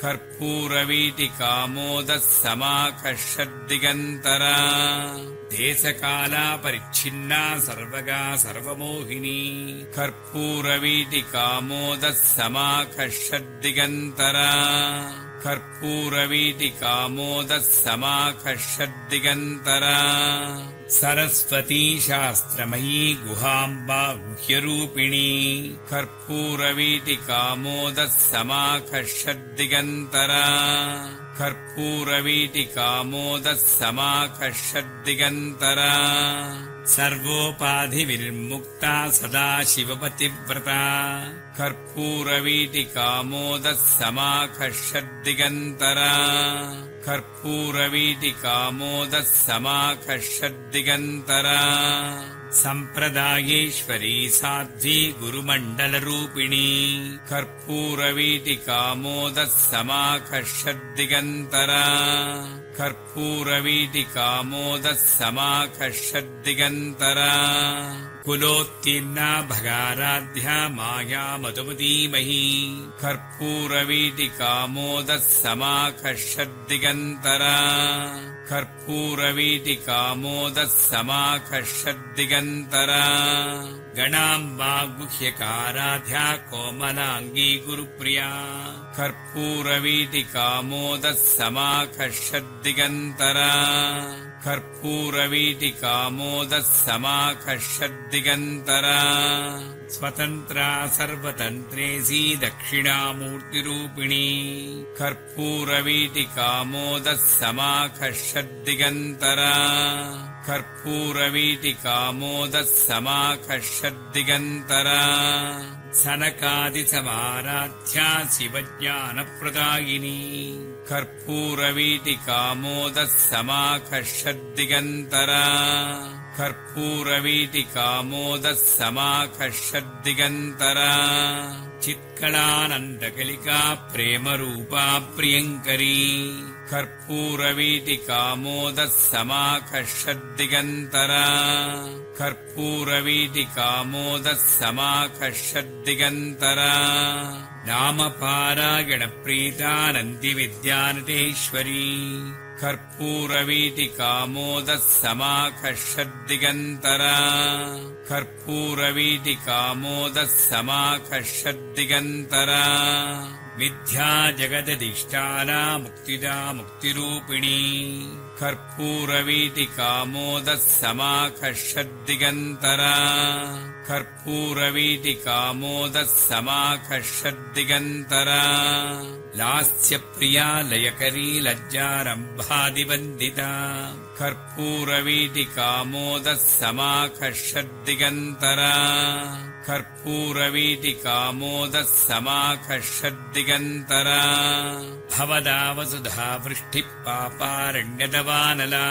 कर्पूरवीटिकामोदः समाकर्षद्दिगन्तरा देशकाला परिच्छिन्ना सर्वगा सर्वमोहिनी कर्पूरवीटिकामोदः समाकर्षद्दिगन्तरा कर्पूरवीटिकामोदः समाकर्षद्दिगन्तरा सरस्वती शास्त्रमयी गुहाम्बा गुह्यरूपिणी कर्पूरवीटिकामोदः समाकर्षद्दिगन्तरा कर्पूरवीटिकामोदः समाकर्षद्दिगन्तरा सर्वोपाधिविर्मुक्ता सदा शिवपतिव्रता कर्पूरवीटिकामोदः समाकर्षद्दिगन्तरा कर्पूरवीटिकामोदः समाकर्षद्दिगन्तरा सम्प्रदायेश्वरी साध्वी गुरुमण्डलरूपिणी कर्पूरवीटिकामोदः समाकर्षद्दिगन्तरा कर्पूरवीटिकामोदः समाकर्षद्दिगन्तरा कुलोत्तीर्णा भगाराध्या माया मधुमतीमही कर्पूरवीटिकामोदः समाकर्षद्दिगन्तरा कर्पूरवीटिकामोदः समाकर्षद्दिगन्तरा गणाम्बा गुह्यकाराध्या कोमलाङ्गी गुरुप्रिया कर्पूरवीटिकामोदः समाकर्षद्दिगन्तरा कर्पूरवीटिकामोदः समाकर्षद्दिगन्तरा स्वतन्त्रा सर्वतन्त्रेसी दक्षिणामूर्तिरूपिणी कर्पूरवीटिकामोदः समाकर्षद्दिगन्तरा कर्पूरवीटिकामोदः समाकर्षद्दिगन्तरा सनकादिसमाराध्या शिवज्ञानप्रदायिनी कर्पूरवीटिकामोदः समाकर्षद्दिगन्तरा कर्पूरवीटिकामोदः समाकर्षद्दिगन्तरा चित्कलानन्दकलिका प्रेमरूपा प्रियङ्करी कर्पूरवीटिकामोदः समाकर्षद्दिगन्तरा कर्पूरवीटिकामोदः समाकर्षद्दिगन्तरा नामपारायणप्रीतानन्दिविद्यानटेश्वरी कर्पूरवीटिकामोदः समाकर्षद्दिगन्तरा कर्पूरवीटिकामोदः समाकर्षद्दिगन्तरा मिथ्या जगदधिष्ठाना मुक्तिदा मुक्तिरूपिणी कर्पूरवीटिकामोदः समाकर्षद्दिगन्तरा कर्पूरवीटिकामोदः समाकर्षद्दिगन्तरा लास्यप्रिया लयकरी लज्जारम्भादिवन्दिता कर्पूरवीटिकामोदः समाकर्षद्दिगन्तरा कर्पूरवीटिकामोदः समाकर्षद्दिगन्तरा भवदावसुधा वृष्टिः पापारण्यदवानला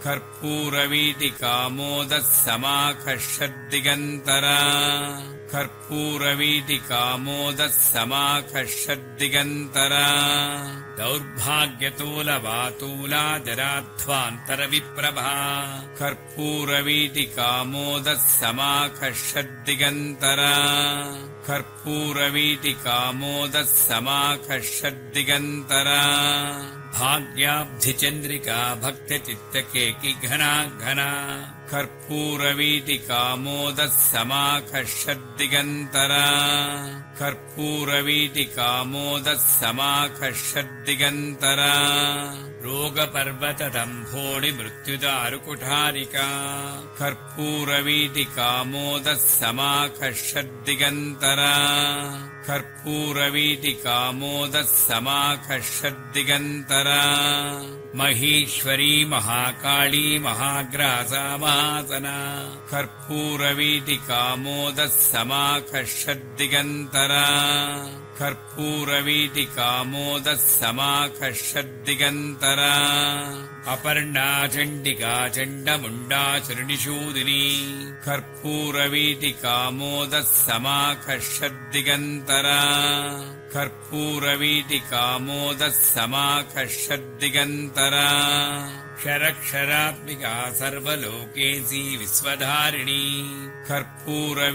कर्पूरवीटिकामोदः समाकर्षद्दिगन्तरा कर्पूरवीटिकामोदः समाकर्षद्दिगन्तरा दौर्भाग्यतोलवातूलादराध्वान्तरविप्रभा कर्पूरवीटिकामोदः समाकर्षद्दिगन्तरा कर्पूरवीटिकामोदः समाकर्षद्दिगन्तरा भाग्याब्धिचन्द्रिका भक्तचित्तकेकि घना घना कर्पूरवीटिकामोदः समाकर्षद्दिगन्तरा कर्पूरवीटिकामोदः समाकर्षद्दिगन्तरा रोगपर्वतदम्भोणि मृत्युदारुकुठारिका कर्पूरवीटिकामोदः समाकर्षद्दिगन्तरा कर्पूरवीटिकामोदः समाकर्षद्दिगन्तरा महेश्वरी महाकाली महाग्रासा महासना कर्पूरवीटिकामोदः समाकर्षद्दिगन्तरा कर्पूरवीटिकामोदः समाकर्षद्दिगन्तरा अपर्णा चण्डिका चण्डमुण्डा चरणिशूदिनी कर्पूरवीटिकामोदः समाकर्षद्दिगन्तरा कर्पूरवीटिकामोदः समाकर्षद्दिगन्तरा क्षरक्षरात्मिका सर्वलोकेशी विश्वधारिणी कर्पूरवीटिकामोदः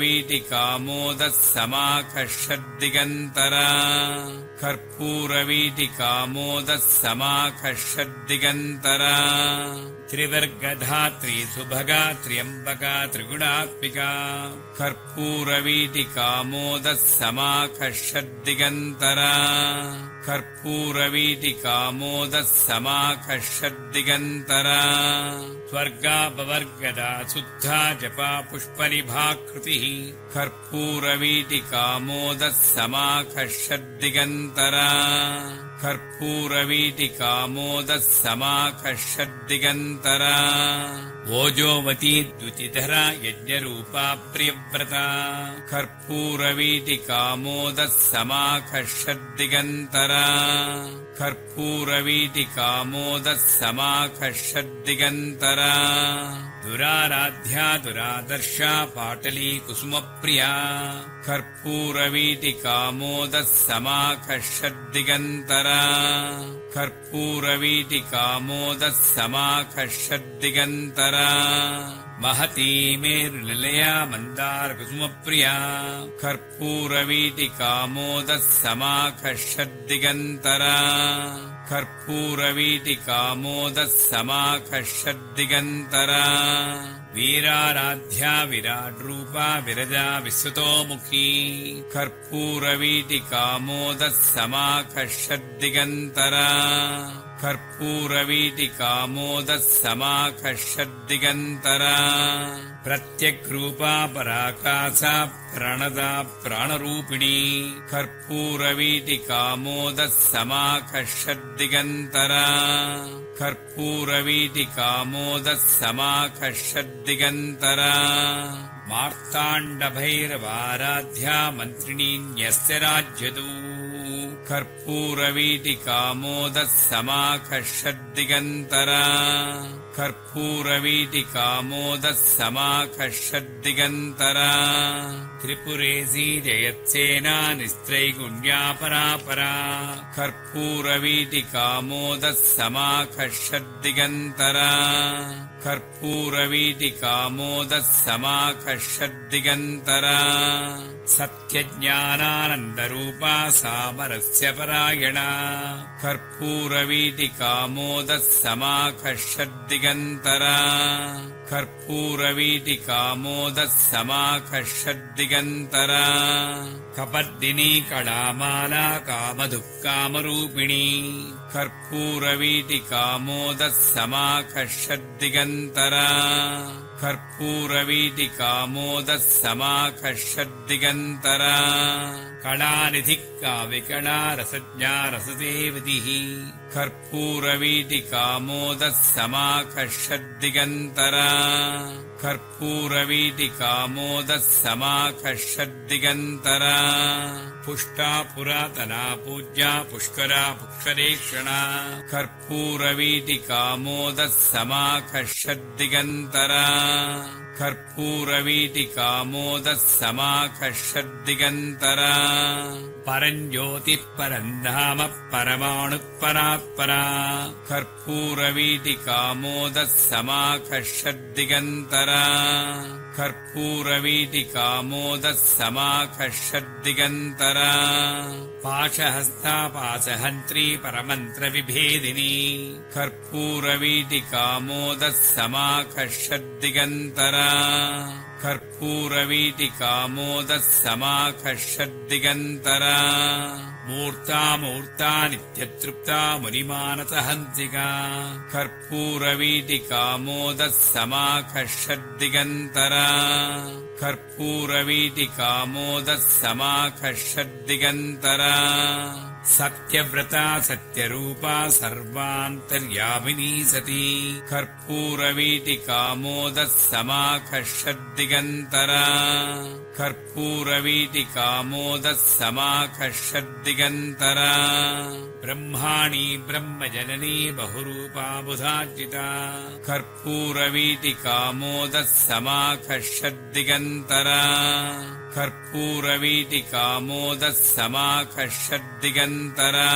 समाकर्षद्दिगन्तरा कर्पूरवीटिकामोदः समाकर्षद्दिगन्तरा त्रिवर्गधात्री सुभगा त्र्यम्बका त्रिगुणात्मिका कर्पूरवीटिकामोदः समाकर्षद्दिगन्तरा कर्पूरवीटिकामोदः समाकर्षद्दिगन्तरा स्वर्गापवर्गदा शुद्धा जपा पुष्पनिभाकृतिः कर्पूरवीटिकामोदः समाकर्षद्दिगन्तरा कर्पूरवीटिकामोदः समाकर्षद्दिगन्तरा ओजोवती द्युतिधरा यज्ञरूपा प्रियव्रता कर्पूरवीटिकामोदः समाकर्षद्दिगन्तरा कर्पूरवीटिकामोदः समाकर्षद्दिगन्तरा दुराराध्या दुरादर्शा पाटली कुसुमप्रिया कर्पूरवीटिकामोदः समाकर्षद्दिगन्तरा कर्पूरवीटिकामोदः समाकर्षद्दिगन्तरा महती मेरुनिलया मन्दारकुसुमप्रिया कर्पूरवीटिकामोदः समाकर्षद्दिगन्तरा कर्पूरवीटिकामोदः समाकर्षद्दिगन्तरा वीराराध्या विराड्रूपा विरजा विश्रुतोमुखी कर्पूरवीटिकामोदः समाकर्षद्दिगन्तरा कर्पूरवीटिकामोदः समाकर्षद्दिगन्तरा प्रत्यग्रूपा पराकाशा प्रणदा प्राणरूपिणी कर्पूरवीटिकामोदः समाकर्षद्दिगन्तरा कर्पूरवीटिकामोदः समाकर्षद्दिगन्तरा मार्ताण्डभैरवाराध्या मन्त्रिणी न्यस्य राज्यदू कर्पूरवीटिकामोदः समाकर्षद्दिगन्तरा कर्पूरवीटिकामोदः समाकर्षद्दिगन्तरा त्रिपुरेशी जयत्सेना निस्त्रैगुण्यापरापरा कर्पूरवीटिकामोदः समाकर्षद्दिगन्तरा कर्पूरवीटिकामोदः समाकर्षद्दिगन्तरा सत्यज्ञानानन्दरूपा सामरस्य परायणा कर्पूरवीटिकामोदः समाकर्षद्दिगन्तरा कर्पूरवीटिकामोदः समाकर्षद्दिगन्तरा कपर्दिनी कलामाला कामधुक्कामरूपिणी कर्पूरवीटिकामोदः समाकर्षद्दिगन्तरा कर्पूरवीटिकामोदः समाकर्षद्दिगन्तरा कलानिधिः काव्यकला रसज्ञा रसदेवतिः कर्पूरवीटिकामोदः समाकर्षद्दिगन्तरा कर्पूरवीटिकामोदः समाकर्षद्दिगन्तरा पुष्टा पुरातना पूज्या पुष्करा पुष्करेक्षणा कर्पूरवीटिकामोदः समाकर्षद्दिगन्तरा कर्पूरवीटिकामोदः समाकर्षद्दिगन्तरा परञ्ज्योतिः परम् धाम परमाणुः परात्परा कर्पूरवीटिकामोदः समाकर्षद्दिगन्तरा कर्पूरवीटिकामोदः समाकर्षद्दिगन्तरा पाशहस्ता पाशहन्त्री परमन्त्रविभेदिनी कर्पूरवीटिकामोदः समाकर्षद्दिगन्तरा कर्पूरवीटिकामोदः समाकर्षद्दिगन्तरा मूर्ता नित्यतृप्ता मुनिमानसहंसिका कर्पूरवीटिकामोदः समाकर्षद्दिगन्तरा कर्पूरवीटिकामोदः समाकर्षद्दिगन्तरा सत्यव्रता सत्यरूपा सर्वान्तर्यामिनी सती कर्पूरवीटिकामोदः समाकर्षद्दिगन्तरा कर्पूरवीटिकामोदः समाकर्षद्दिगन्तरा ब्रह्माणी ब्रह्मजननी बहुरूपा बुधार्जिता कर्पूरवीटिकामोदः समाकर्षद्दिगन्तरा कर्पूरवीटिकामोदः समाकर्षद्दिगन्तरा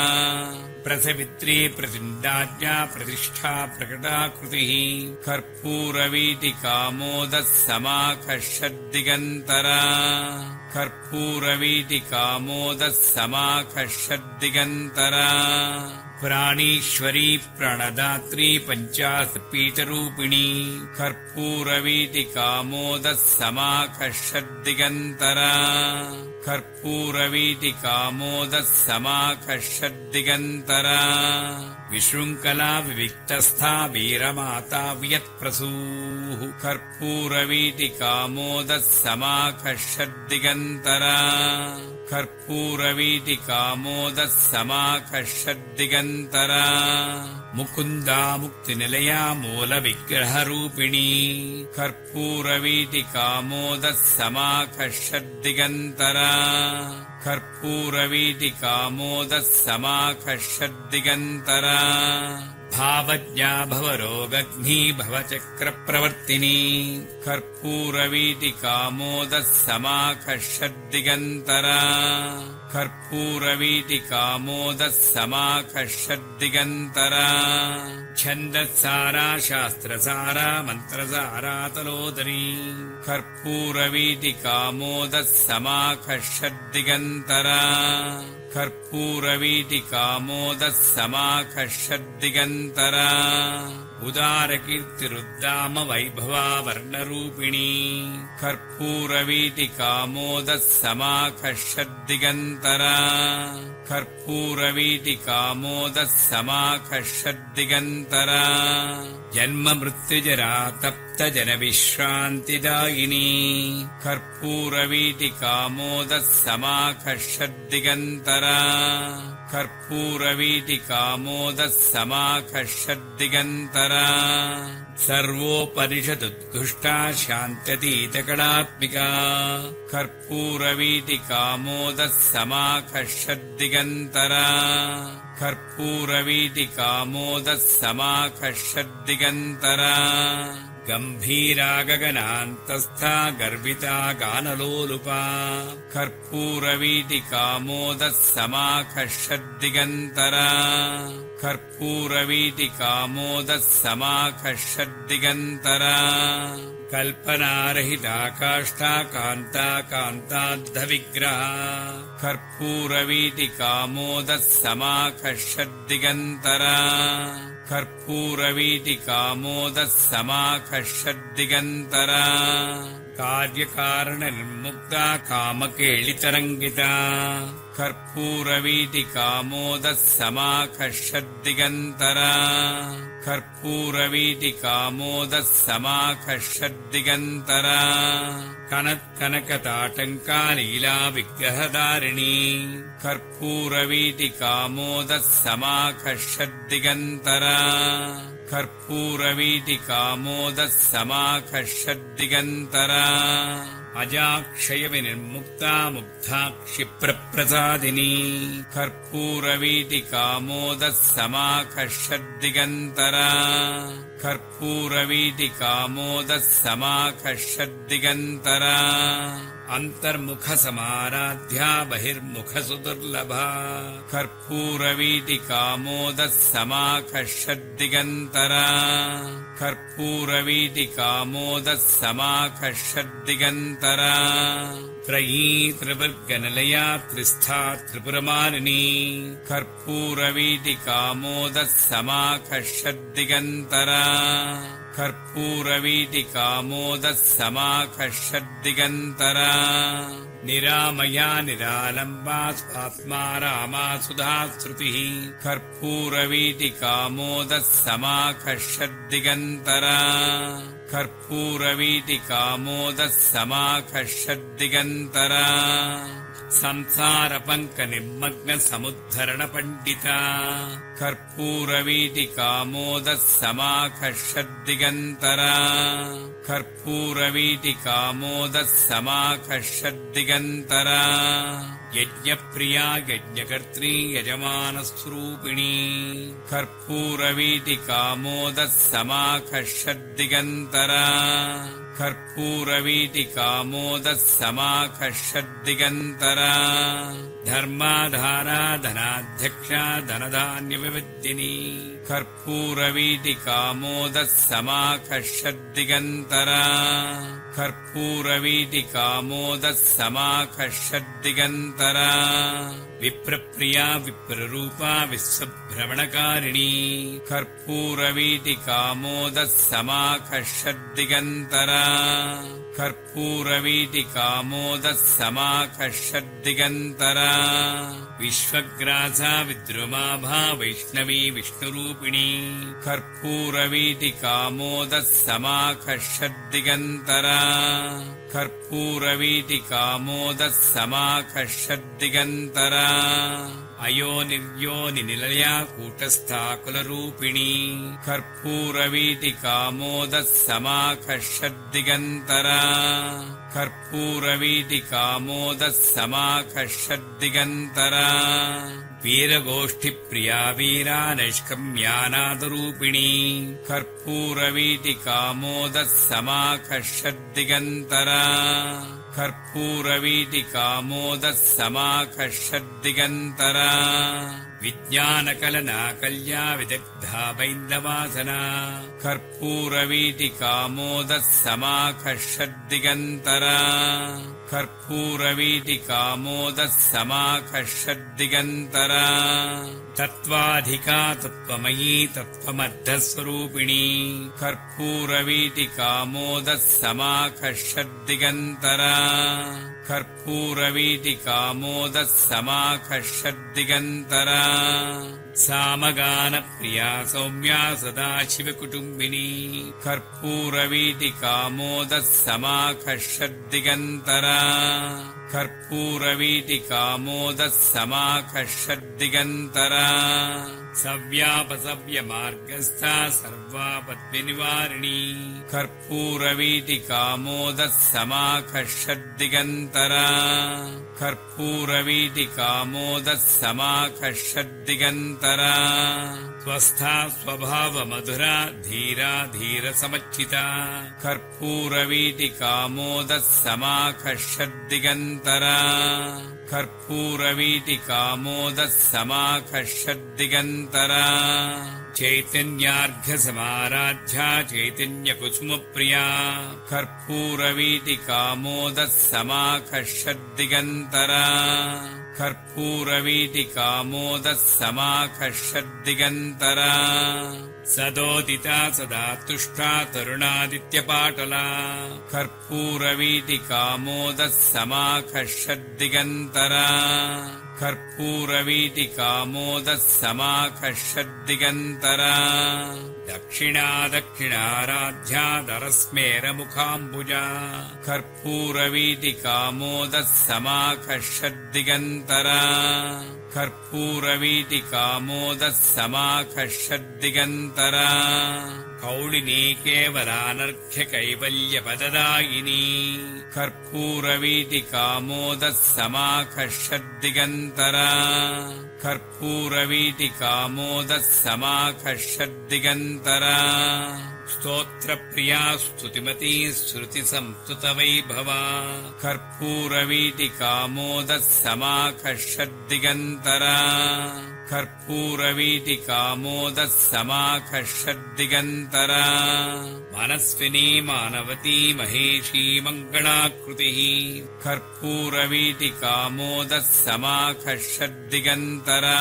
प्रसवित्री प्रचण्डाज्ञा प्रतिष्ठा प्रकटाकृतिः कर्पूरवीटिकामोदः समाकर्षद्दिगन्तरा कर्पूरवीटिकामोदः समाकर्षद्दिगन्तरा प्राणीश्वरी प्राणदात्री पञ्चाशत्पीठरूपिणी कर्पूरवीटिकामोदः समाकर्षद्दिगन्तरा कर्पूरवीटिकामोदः समाकर्षद्दिगन्तरा विशृङ्खला विविक्तस्था वीरमाता वियत्प्रसूः कर्पूरवीटिकामोदः समाकर्षद्दिगन्तरा कर्पूरवीटिकामोदः समाकर्षद्दिगन्तरा मुकुन्दा मुक्तिनिलया मूलविग्रहरूपिणी कर्पूरवीटिकामोदः समाकर्षद्दिगन्तरा कर्पूरवीटिकामोदः समाकर्षद्दिगन्तरा भावज्ञा भवरोगग्नी भवचक्रप्रवर्तिनी कर्पूरवीटिकामोदः समाकर्षद्दिगन्तरा कर्पूरवीटिकामोदः समाकर्षद्दिगन्तरा छन्दसारा शास्त्रसारा मन्त्रसारातलोदरी कर्पूरवीटिकामोदः समाकर्षद्दिगन्तरा कर्पूरवीटिकामोदः समाकर्षद्दिगन्तरा उदारकीर्तिरुद्दाम वैभवावर्णरूपिणी कर्पूरवीटिकामोदः समाकर्षद्दिगन्तरा कर्पूरवीटिकामोदः समाकर्षद्दिगन्तरा जन्ममृत्युजरा तप्तजनविश्रान्तिदायिनी कर्पूरवीटिकामोदः समाकर्षद्दिगन्तरा कर्पूरवीटिकामोदः समाकर्षद्दिगन्तरा सर्वोपनिषदुद्घुष्टा शान्त्यतीतकलात्मिका कर्पूरवीटिकामोदः समाकर्षद्दिगन्तरा कर्पूरवीटिकामोदः समाकर्षद्दिगन्तरा गम्भीरा गगनान्तस्था गर्विता गानलोलुपा कर्पूरवीटिकामोदः समाकर्षद्दिगन्तरा कर्पूरवीटिकामोदः समाकर्षद्दिगन्तरा कल्पनारहिता काष्ठा कान्ता कान्ताद्धविग्रहा कर्पूरवीटिकामोदः समाकर्षद्दिगन्तरा कर्पूरवीटिकामोदः समाकर्षद्दिगन्तरा कार्यकारणनिर्मुक्ता कामकेलितरङ्गिता कर्पूरवीटिकामोदः समाकर्षद्दिगन्तरा कर्पूरवीटिकामोदः समाकर्षद्दिगन्तरा कनत्कनकताटङ्कालीलाविग्रहधारिणी कर्पूरवीटिकामोदः समाकर्षद्दिगन्तरा कर्पूरवीटिकामोदः समाकर्षद्दिगन्तरा अजाक्षयविनिर्मुक्ता मुग्धा क्षिप्रप्रसादिनी कर्पूरवीटिकामोदः समाकर्षद्दिगन्तरा कर्पूरवीटिकामोदः समाकर्षद्दिगन्तरा अन्तर्मुखसमाराध्या बहिर्मुखसुदुर्लभा कर्पूरवीटिकामोदः समाकर्षद्दिगन्तरा कर्पूरवीटिकामोदः समाकर्षद्दिगन्तरा त्रयी त्रिवर्गनिलया त्रिस्था त्रिपुरमालिनी कर्पूरवीटिकामोदः समाकर्षद्दिगन्तरा कर्पूरवीटिकामोदः समाकर्षद्दिगन्तरा निरामया निरालम्बा स्वात्मा रामा सुधाश्रुतिः कर्पूरवीटिकामोदः समाकर्षद्दिगन्तरा कर्पूरवीटिकामोदः समाकर्षद्दिगन्तरा संसारपङ्कनिर्मग्नसमुद्धरणपण्डिता कर्पूरवीटिकामोदः समाकर्षद्दिगन्तरा कर्पूरवीटिकामोदः समाकर्षद्दिगन्तरा यज्ञप्रिया यज्ञकर्त्री यजमानस्वरूपिणी कर्पूरवीटिकामोदः समाकर्षद्दिगन्तरा कर्पूरवीटिकामोदः समाकर्षद्दिगन्तरा धर्माधारा धनाध्यक्षा धनधान्यविविद्धिनी कर्पूरवीटिकामोदः समाकर्षद्दिगन्तरा कर्पूरवीटिकामोदः समाकर्षद्दिगन्तरा विप्रप्रिया विप्ररूपा विश्वभ्रमणकारिणी कर्पूरवीटिकामोदः समाकर्षद्दिगन्तरा कर्पूरवीटिकामोदः समाकर्षद्दिगन्तरा विश्वग्रासा विद्रुमाभा वैष्णवी विष्णुरूपिणी कर्पूरवीटिकामोदः समाकर्षद्दिगन्तरा कर्पूरवीतिकामोदः समाकर्षद्दिगन्तरा अयोनिर्योनिनिलया कूटस्था कुलरूपिणी कर्पूरवीतिकामोदः समाकर्षद्दिगन्तरा कर्पूरवीतिकामोदः समाकर्षद्दिगन्तरा वीरगोष्ठिप्रिया वीरा नैष्कम्यानादरूपिणी कर्पूरवीतिकामोदः समाकर्षद्दिगन्तरा कर्पूरवीतिकामोदः समाकर्षद्दिगन्तरा विज्ञानकलना कल्या विदग्धा बैन्दवासना कर्पूरवीतिकामोदः समाकर्षद्दिगन्तरा कर्पूरवीतिकामोदः समाकर्षद्दिगन्तरा तत्त्वाधिका तत्त्वमयी तत्त्वमर्धस्वरूपिणी कर्पूरवीतिकामोदः समाकर्षद्दिगन्तरा कर्पूरवीतिकामोदः समाकर्षद्दिगन्तरा सामगानप्रिया सौम्या सदाशिवकुटुम्बिनी कर्पूरवीतिकामोदः समाकर्षद्दिगन्तरा कर्पूरवीतिकामोदः समाकर्षद्दिगन्तरा सव्यापसव्यमार्गस्था सर्वापद्विनिवारिणी कर्पूरवीतिकामोदः समाकर्षद्दिगन्तरा कर्पूरवीतिकामोदः समाकर्षद्दिगन्तरा स्वस्था स्वभावमधुरा धीरा धीरसमच्चिता कर्पूरवीतिकामोदः समाकर्षद्दिगन्तरा कर्पूरवीतिकामोदः समाकर्षद्दिगन्तरा चैतन्यार्घ्यसमाराध्या चैतन्यकुसुमप्रिया कर्पूरवीतिकामोदः समाकर्षद्दिगन्तरा कर्पूरवीतिकामोदः समाकर्षद्दिगन्तरा सदोदिता सदा तुष्टा तरुणादित्यपाटला कर्पूरवीतिकामोदः समाकर्षद्दिगन्तरा कर्पूरवीतिकामोदः समाकर्षद्दिगन्तरा दक्षिणा दक्षिणाराध्या दरस्मेरमुखाम्बुजा कर्पूरवीतिकामोदः समाकर्षद्दिगन्तरा कर्पूरवीतिकामोदः समाकर्षद्दिगन्तरा कौलिनी केवलानर्घ्यकैवल्यपददायिनी कर्पूरवीतिकामोदः समाकर्षद्दिगन्तरा कर्पूरवीतिकामोदः समाकर्षद्दिगन्तरा स्तोत्रप्रिया स्तुतिमती श्रुतिसंस्तुतवैभवा कर्पूरवीतिकामोदः समाकर्षद्दिगन्तरा कर्पूरवीतिकामोदः समाकर्षद्दिगन्तरा मनस्विनी मानवती महेशी मङ्गलाकृतिः कर्पूरवीतिकामोदः समाकर्षद्दिगन्तरा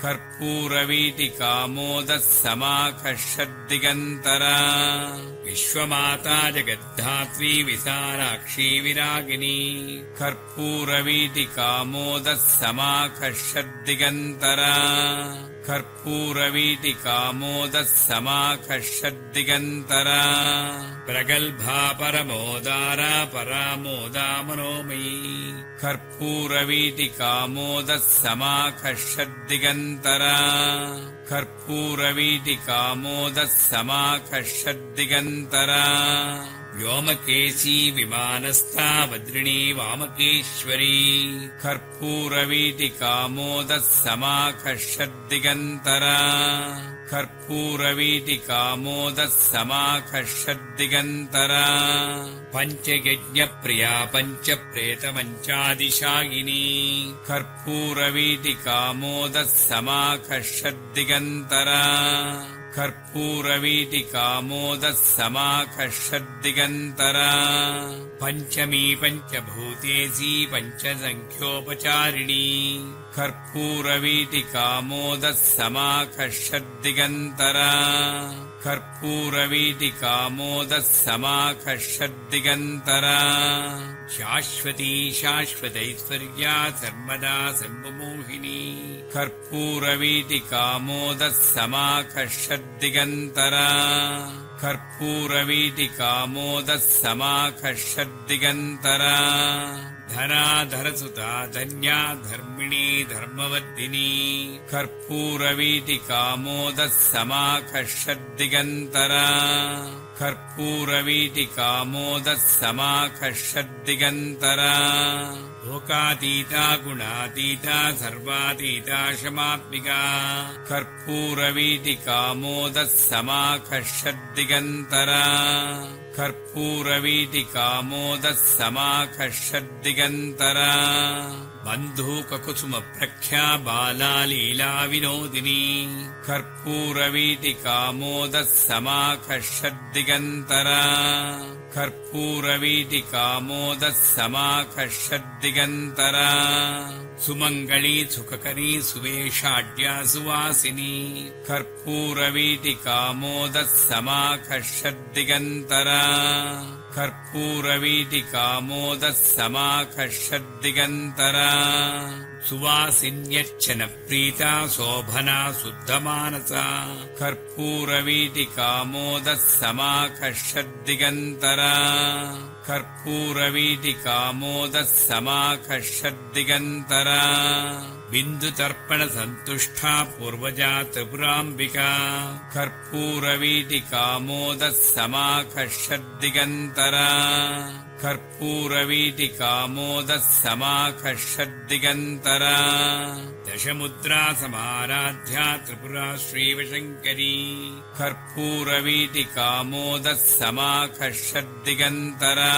कर्पूरवीतिकामोदः समाकर्षद्दिगन्तरा विश्वमाता जगद्धात्री विशालाक्षी विरागिनी कर्पूरवीतिकामोदः समाकर्षद्दिगन्तरा कर्पूरवीतिकामोदः समाकर्षद्दिगन्तरा प्रगल्भा परमोदारा परामोदा मनोमयी कर्पूरवीतिकामोदः समाकर्षद्दिगन्तरा कर्पूरवीतिकामोदः समाकर्षद्दिगन्तरा व्योमकेशी विमानस्था वज्रिणी वामकेश्वरी कर्पूरवीतिकामोदः समाकर्षद्दिगन्तरा कर्पूरवीतिकामोदः समाकर्षद्दिगन्तरा पञ्चयज्ञप्रिया पञ्चप्रेतमञ्चादिशायिनी कर्पूरवीतिकामोदः समाकर्षद्दिगन्तरा कर्पूरवीतिकामोदः समाकर्षद्दिगन्तरा पञ्चमी पञ्चभूतेशी पञ्चसङ्ख्योपचारिणी कर्पूरवीतिकामोदः समाकर्षद्दिगन्तरा कर्पूरवीतिकामोदः समाकर्षद्दिगन्तरा शाश्वती शाश्वतैश्वर्या सर्वदा सर्वमोहिनी कर्पूरवीतिकामोदः समाकर्षद्दिगन्तरा कर्पूरवीटिकामोदः समाकर्षद्दिगन्तरा धराधरसुता धन्या धर्मिणी धर्मवर्धिनी कर्पूरवीटिकामोदः समाकर्षद्दिगन्तरा कर्पूरवीटिकामोदः समाकर्षद्दिगन्तरा लोकातीता गुणातीता सर्वातीता क्षमात्मिका कर्पूरवीटिकामोदः समाकर्षद्दिगन्तरा कर्पूरवीटिकामोदः समाकर्षद्दिगन्तरा बन्धूककुसुमप्रख्या बालालीला विनोदिनी कर्पूरवीटिकामोदः समाकर्षद्दिगन्तरा कर्पूरवीटिकामोदः समाकर्षद्दिगन्तरा सुमङ्गली सुखकरी सुवेशाढ्या सुवासिनी कर्पूरवीटिकामोदः समाकर्षद्दिगन्तरा कर्पूरवीटिकामोदः समाकर्षद्दिगन्तरा सुवासिन्यच्छन प्रीता शोभना शुद्धमानसा कर्पूरवीटिकामोदः समाकर्षद्दिगन्तरा कर्पूरवीटिकामोदः समाकर्षद्दिगन्तरा बिन्दुतर्पणसन्तुष्टा पूर्वजा त्रिपुराम्बिका कर्पूरवीटिकामोदः समाकर्षद्दिगन्तरा कर्पूरवीटिकामोदः समाकर्षद्दिगन्तरा दशमुद्रा समाराध्या त्रिपुरा श्रीवशङ्करी कर्पूरवीटिकामोदः समाकर्षद्दिगन्तरा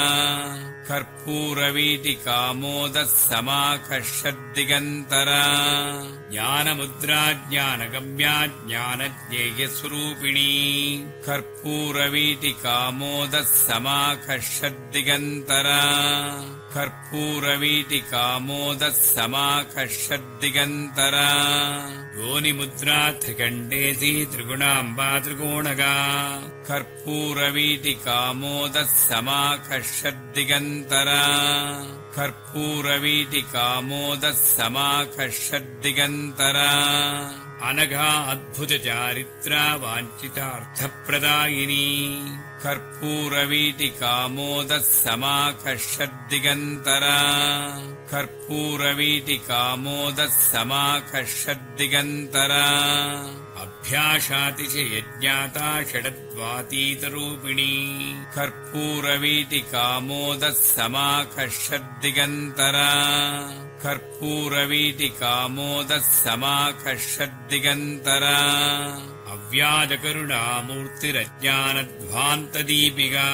कर्पूरवीटिकामोदः समाकर्षद्दिगन्तरा ज्ञानमुद्रा ज्ञानगम्या ज्ञानज्ञेयस्वरूपिणी कर्पूरवीटिकामोदः समाकर्षद्दिगन्तरा कर्पूरवीटिकामोदः समाकर्षद्दिगन्तरा योनिमुद्रा त्रिकण्डेसी त्रिगुणाम्बा त्रिकोणगा कर्पूरवीटिकामोदः समाकर्षद्दिगन्तरा कर्पूरवीटिकामोदः समाकर्षद्दिगन्तरा अनघा अद्भुतचारित्रा वाञ्छितार्थप्रदायिनी कर्पूरवीटिकामोदः समाकर्षद्दिगन्तरा कर्पूरवीटिकामोदः समाकर्षद्दिगन्तरा अभ्यासातिशयज्ञाता षडद्वातीतरूपिणी कर्पूरवीटिकामोदः समाकर्षद्दिगन्तरा कर्पूरवीटिकामोदः समाकर्षद्दिगन्तरा अव्याजकरुणामूर्तिरज्ञानध्वान्तदीपिका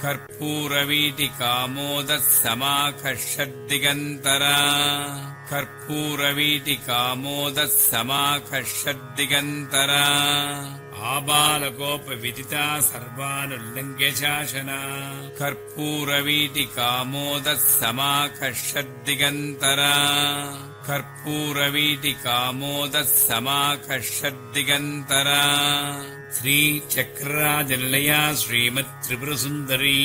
कर्पूरवीटिकामोदः समाकर्षद्दिगन्तरा कर्पूरवीटिकामोदः समाकर्षद्दिगन्तरा आबालकोपविदिता सर्वानुल्लङ्घ्य शासना कर्पूरवीटिकामोदः समाकर्षद्दिगन्तरा कर्पूरवीटिकामोदः समाकर्षद्दिगन्तरा श्रीचक्रराजनिलया श्रीमत्त्रिपुरसुन्दरी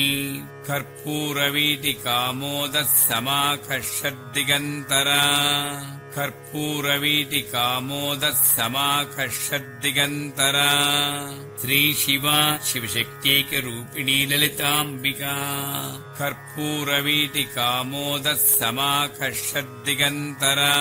कर्पूरवीटिकामोदः समाकर्षद्दिगन्तरा कर्पूरवीटिकामोदः समाकर्षद्दिगन्तरा श्रीशिवा शिवशक्त्यैकरूपिणी ललिताम्बिका कर्पूरवीटिकामोदः समाकर्षद्दिगन्तरा